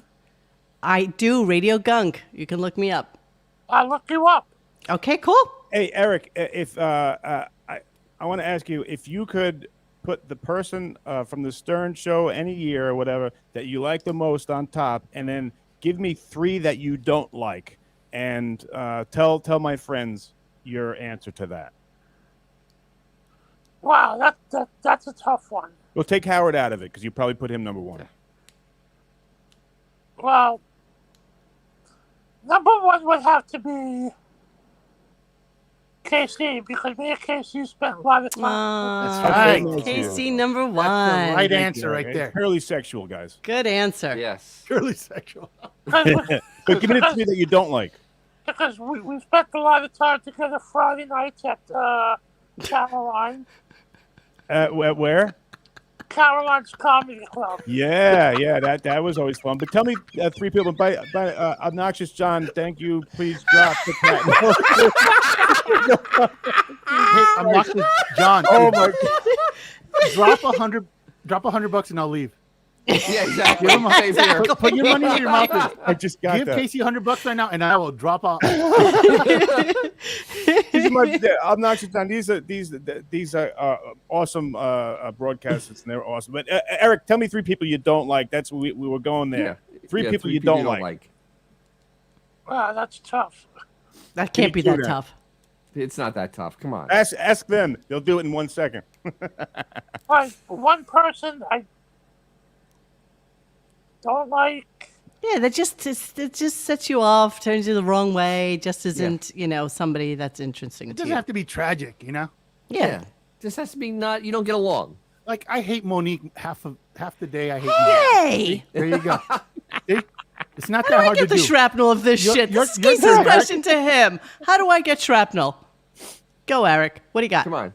I do. Radio Gunk. You can look me up. I'll look you up. Okay, cool. Hey, Eric, if I want to ask you if you could put the person from the Stern Show any year or whatever that you like the most on top, and then give me 3 that you don't like, and tell my friends your answer to that. Wow, that's a tough one. We'll take Howard out of it because you probably put him number 1. Well, number 1 would have to be KC, because me and KC spent a lot of time. That's right. Casey number 1. That's the right answer right there. Purely sexual, guys. Good answer. Yes. Purely sexual. But give me the 3 that you don't like. Because we spent a lot of time together Friday nights at Caroline. At where? Caroline's Comedy Club. Yeah, that was always fun. But tell me 3 people. By Obnoxious John, thank you. Please drop the cat. Hey, I'm watching John. Oh my God. Drop $100 and I'll leave. Yeah, exactly. Give him Same here. Put your money in your mouth. I just got Give that. Casey $100 right now, and I will drop off. These are my Obnoxious John. These are awesome broadcasters, and they're awesome. But Eric, tell me 3 people you don't like. That's we were going there. Yeah. 3 Yeah, people 3 you don't like. Wow, that's tough. That can't be do that that. tough. It's not that tough. Come on. Ask them. They'll do it in 1 second. Like, one person I don't like. Yeah, it just sets you off, turns you the wrong way. Just isn't somebody that's interesting It to doesn't you. have to be tragic, you know. Yeah. This has to be you don't get along. Like I hate Monique half the day. I hate Monique. Hey, There you go. See? It's not how that do I hard to get the do. shrapnel of this You're- shit? you're- This you're is this correct. question to him. How do I get shrapnel? Go, Eric. What do you got? Come on.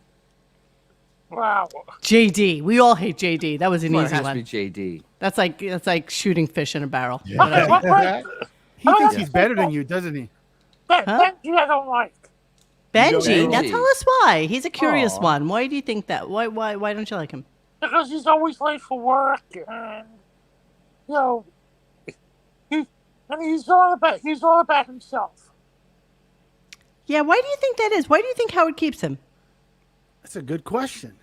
Wow. JD. We all hate JD. That was an Come on, it easy has to one. be JD. That's like shooting fish in a barrel. Okay, wait. He thinks he's better than you, doesn't he? Benji, I don't like. Benji. Now Benji. tell us why. He's a curious Aw. one. Why do you think that? Why don't you like him? Because he's always late for work, and you know, he's all about himself. Yeah, why do you think that is? Why do you think Howard keeps him? That's a good question.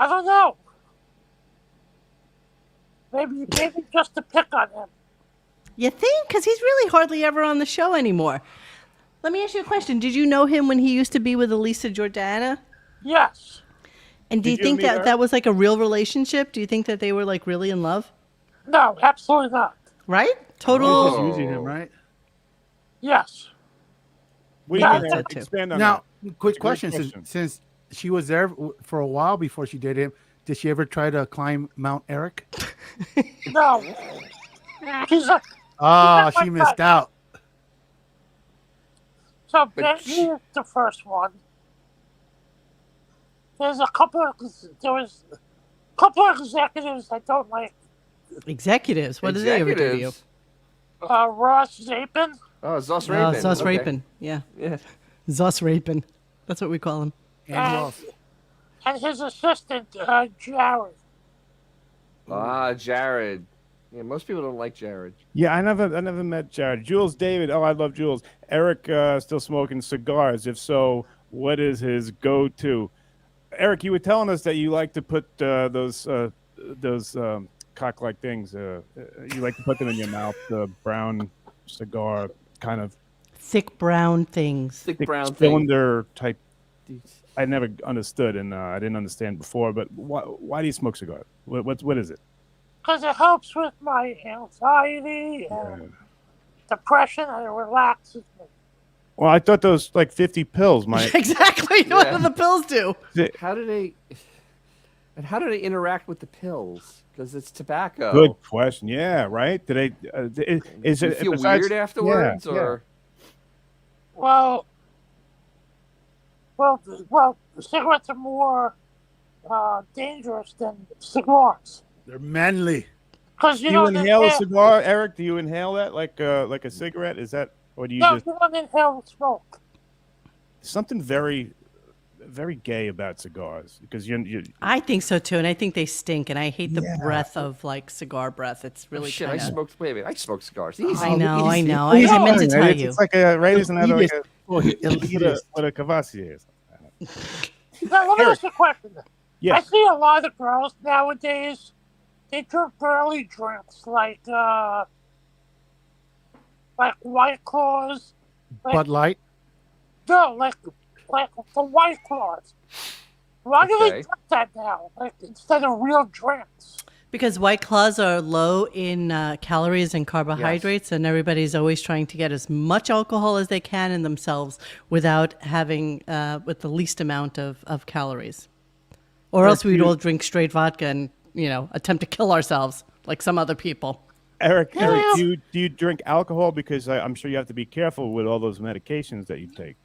I don't know. Maybe just to pick on him. You think? Because he's really hardly ever on the show anymore. Let me ask you a question. Did you know him when he used to be with Elisa Jordana? Yes. And do you Did you think meet that her? that was like a real relationship? Do you think that they were like really in love? No, absolutely not. Right? Total. He's Oh. using him, right? Yes. We Yeah, can I thought so, too. expand on Now, that. quick Great question. question. Since she was there for a while before she dated him, did she ever try to climb Mount Eric? No. She's a, Oh, like she missed that. out. so But Benji is the first one. There was a couple of executives I don't like. Executives. What did they ever do to you? Executives? Ross Zapin. Oh, Zoss Oh, Rapin. Zoss Okay. Rapin. Yeah. Yeah. Zoss Rapin. That's what we call him. And who else? And his assistant, Jared. Jared. Yeah, most people don't like Jared. Yeah, I never met Jared. Jules David. Oh, I love Jules. Eric still smoking cigars. If so, what is his go-to? Eric, you were telling us that you like to put those cock-like things. You like to put them in your mouth. The brown cigar kind of Thick brown things. Thick brown thing. cylinder type. I never understood, and I didn't understand before. But why do you smoke cigars? What is it? Because it helps with my anxiety and depression, and it relaxes me. Well, I thought those like 50 pills might. Exactly. What Yeah. do the pills do? How do they interact with the pills? Because it's tobacco. Good question. Yeah, right. Did they? Is Do you it feel besides- weird afterwards, yeah. or Well, cigarettes are more dangerous than cigars. They're manly. Because Do you you don't inhale a cigar, Eric? Do you inhale that like a cigarette? Is that, or do you No, just you don't inhale smoke. something very, very gay about cigars? Because you I think so too, and I think they stink, and I hate the Yeah. breath of like cigar breath. It's really shit? kind I of. smoked. Wait a minute. I smoked cigars. Easy. I know. I easy. know. I meant to It's- tell it's, you. It's like a right isn't that like Elitist. what a Cavassier is. Now, let me ask you a question. I Yes. see a lot of girls nowadays, they drink girly drinks like White Claws. Bud Light. No, like the White Claws. Why do they Okay. drink that now? Like instead of real drinks. Because White Claws are low in calories and carbohydrates, and everybody's always trying to get as much alcohol as they can in themselves without having with the least amount of calories. Or else we'd all drink straight vodka and attempt to kill ourselves like some other people. Eric, do you drink alcohol? Because I'm sure you have to be careful with all those medications that you take.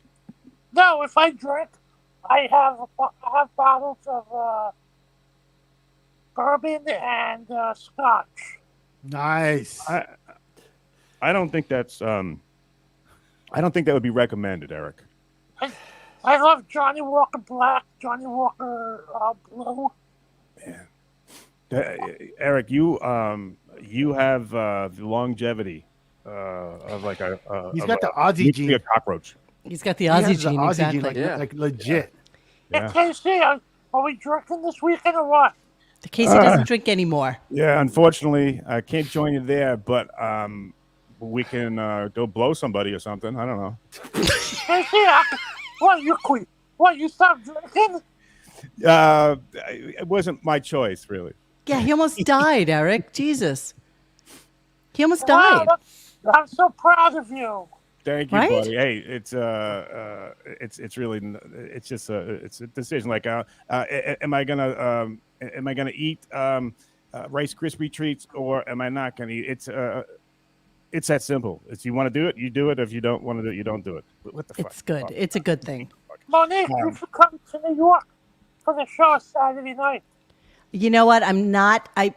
No, if I drink, I have bottles of bourbon and scotch. Nice. I don't think that's I don't think that would be recommended, Eric. I love Johnny Walker Black, Johnny Walker Blue. Eric, you have the longevity of like a He's of got a the Aussie nuclear gene. cockroach. He's got the He Aussie has the gene, Aussie exactly. gene, Yeah. like legit. Yeah. Hey, Casey, are we drinking this weekend or what? Casey doesn't drink anymore. Yeah, unfortunately, I can't join you there, but we can go blow somebody or something. I don't know. Casey, what, you quit? What, you stopped drinking? It wasn't my choice, really. Yeah, he almost died, Eric. Jesus. He almost died. Wow, I'm so proud of you. Thank you, Right? buddy. Hey, it's really it's just it's a decision. Like, am I gonna eat Rice Krispie treats or am I not gonna eat? It's that simple. If you want to do it, you do it. If you don't want to do it, you don't do it. What the fuck? It's good. It's a good thing. Monique, you should come to New York for the show Saturday night. You know what? I'm not. I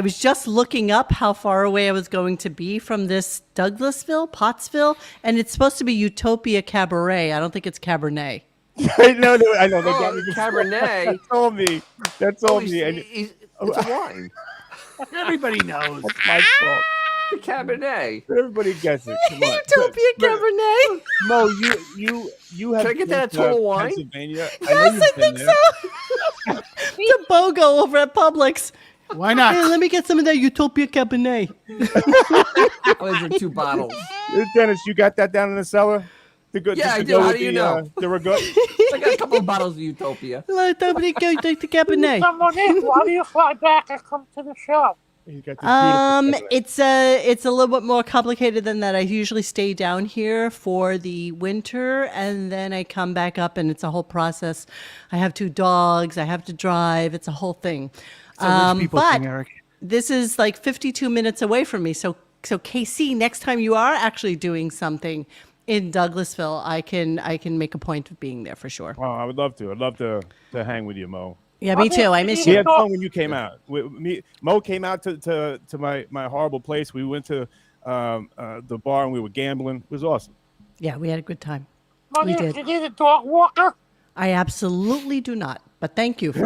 was just looking up how far away I was going to be from this Pottsville, and it's supposed to be Utopia Cabaret. I don't think it's Cabernet. I know. They got Oh, me before. Cabernet. That told me. That Oh, told me. And it's a wine. Everybody knows. that's my fault. The Cabernet. Everybody gets it. Come on. Utopia Cabernet. Mo, you have Can I get that been to Total Wine? Pennsylvania. Yes, I think so. It's a BOGO over at Publix. Why not? Hey, let me get some of that Utopia Cabernet. I only drink 2 bottles. Dennis, you got that down in the cellar? The good. Yeah, to I go do. How with do you the, know? The regut. I got a couple of bottles of Utopia. Utopia Cabernet. So, Monique, why do you fly back and come to the show? You got this beautiful It's a little bit more complicated than that. I usually stay down here for the winter, and then I come back up, and it's a whole process. I have 2 dogs. I have to drive. It's a whole thing. It's a rich people but thing, Eric. this is like 52 minutes away from me. So KC, next time you are actually doing something in Douglasville, I can make a point of being there for sure. Oh, I would love to. I'd love to hang with you, Mo. Yeah, me too. I miss We you. had fun when you came out. Mo came out to my horrible place. We went to the bar and we were gambling. It was awesome. Yeah, we had a good time. Monique, did. you need a dog walker? I absolutely do not, but thank you for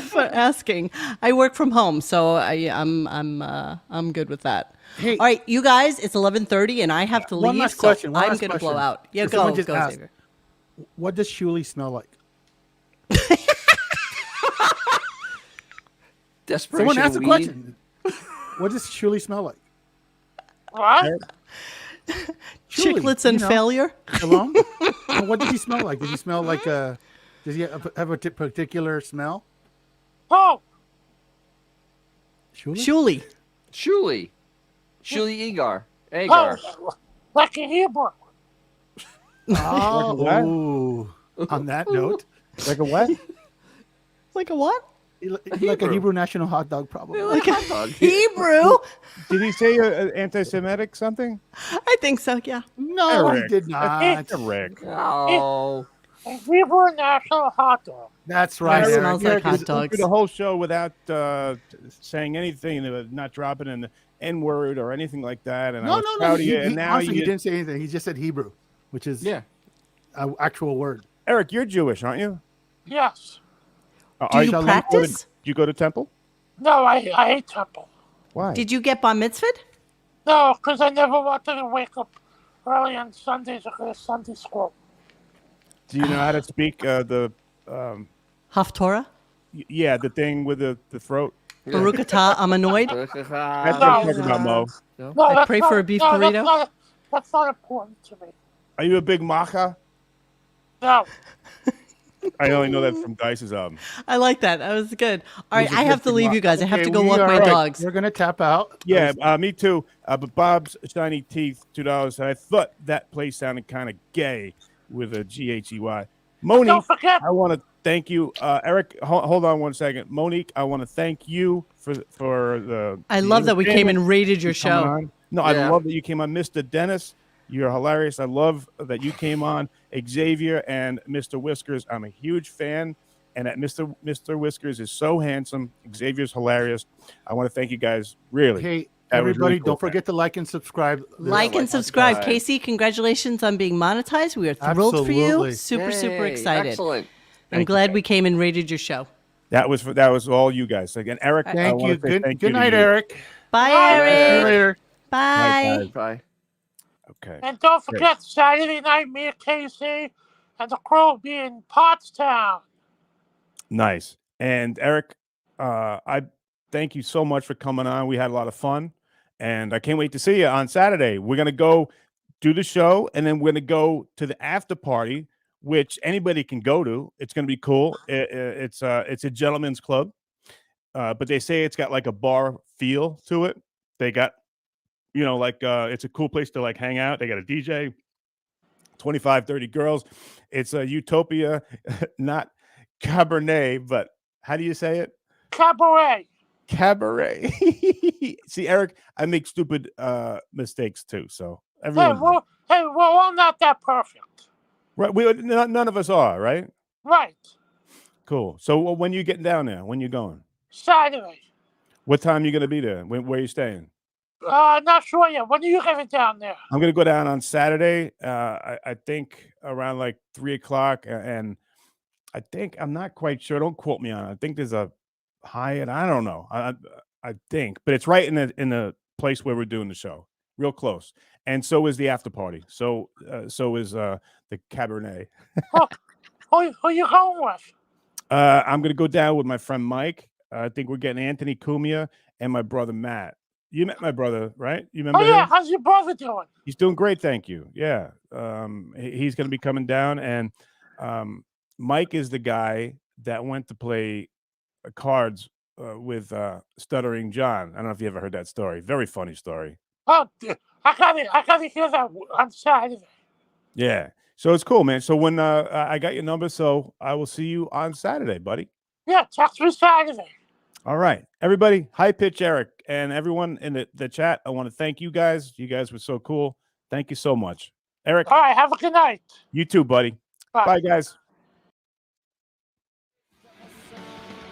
for asking. I work from home, so I'm good with that. Hey. All right, you guys, it's 11:30, and I have to leave. One last so question. I'm going to blow out. Yeah, go, Someone just go, asked, Xavier. what does Shuli smell like? Desperation. Someone asked a weed. question. What does Shuli smell like? What? Shuli, Chiclets and you know. failure. Hello? Well, what did he smell like? Did he smell like a? Does he have a particular smell? Oh, Shuli? Shuli. Shuli Agar. like a Hebrew. Oh, ooh. On that note, Like a what? Like a what? like a Hebrew national hot dog, probably. Like a hot dog. Hebrew. Did he say anti-Semitic something? I think so. Yeah. No, he Eric. did not. Rick. Oh. A Hebrew national hot dog. That's right. It Eric. smells like Eric hot is- dogs. Through the whole show without saying anything, not dropping an N-word or anything like that. And I No, was no, proud no. of you. And now Honestly, he you, didn't say anything. He just said Hebrew, which is Yeah. an actual word. Eric, you're Jewish, aren't you? Yes. Do you Shalom. practice? Do you go to temple? No, I hate temple. Why? Did you get bar mitzvahed? No, because I never wanted to wake up early on Sundays to go to Sunday school. Do you know how to speak the Haftorah? yeah, the thing with the throat? Baruch atah, I'm annoyed. That's what No, I'm talking about, Mo. No, I that's pray not- for a beef no, burrito. That's not important to me. Are you a big macha? No. I only know that from Dice's album. I like that. That was good. All right, He's a I have to good leave mo- you guys. I have Okay, to go we walk are- my right. dogs. We're gonna tap out. Yeah, me too. But Bob's Shiny Teeth, $2. And I thought that place sounded kind of gay with a Ghey. Monique, Don't forget. I want to thank you. Eric, hold on one second. Monique, I want to thank you for the. I the love that we came and entertainment rated your you coming show. on. No, I Yeah. love that you came on, Mr. Dennis. You're hilarious. I love that you came on, Xavier and Mr. Whiskers. I'm a huge fan, and that Mr. Whiskers is so handsome. Xavier's hilarious. I want to thank you guys. Really, Hey, That was everybody, really cool, don't forget to like and subscribe. Like and subscribe. Casey, congratulations on being monetized. We are thrilled for you. Absolutely. Super Yay, excited. Excellent. I'm Thank you, glad guys. we came and rated your show. That was all you guys. Again, Eric. I Thank wanna you. say Good, thank good you to night, you. Eric. Bye, See you Eric. later. Bye. guys. Bye. Okay. And don't forget, Saturday night, me and Casey and the crew will be in Pottstown. Nice. And Eric, I thank you so much for coming on. We had a lot of fun, and I can't wait to see you on Saturday. We're gonna go do the show, and then we're gonna go to the after party, which anybody can go to. It's gonna be cool. It's a gentleman's club, but they say it's got like a bar feel to it. They got, like it's a cool place to like hang out. They got a DJ, 25, 30 girls. It's a Utopia, not Cabernet, but how do you say it? Cabaret. Cabaret. See, Eric, I make stupid mistakes too. So Hey, everyone, we're all not that perfect. right? None of us are, right? Right. cool. So when you getting down there? When you going? Saturday. What time you gonna be there? Where you staying? Not sure yet. When are you coming down there? I'm gonna go down on Saturday. I think around like 3 o'clock, and I think I'm not quite sure. Don't quote me on it. I think there's a Hyatt. I don't know. I think, but it's right in the place where we're doing the show, real close. And so is the after party. So is the Cabernet. Who you going with? I'm gonna go down with my friend Mike. I think we're getting Anthony Cumia and my brother Matt. You met my brother, right? You remember Oh yeah, him? how's your brother doing? He's doing great, thank you. Yeah, he's going to be coming down, and Mike is the guy that went to play cards with Stuttering John. I don't know if you ever heard that story. Very funny story. Oh, I gotta hear that on Saturday. Yeah, so it's cool, man. So when I got your number, so I will see you on Saturday, buddy. Yeah, text me Saturday. All right, everybody. High pitch, Eric, and everyone in the chat. I want to thank you guys. You guys were so cool. Thank you so much, Eric. All right, have a good night. You too, buddy. Bye. Bye guys.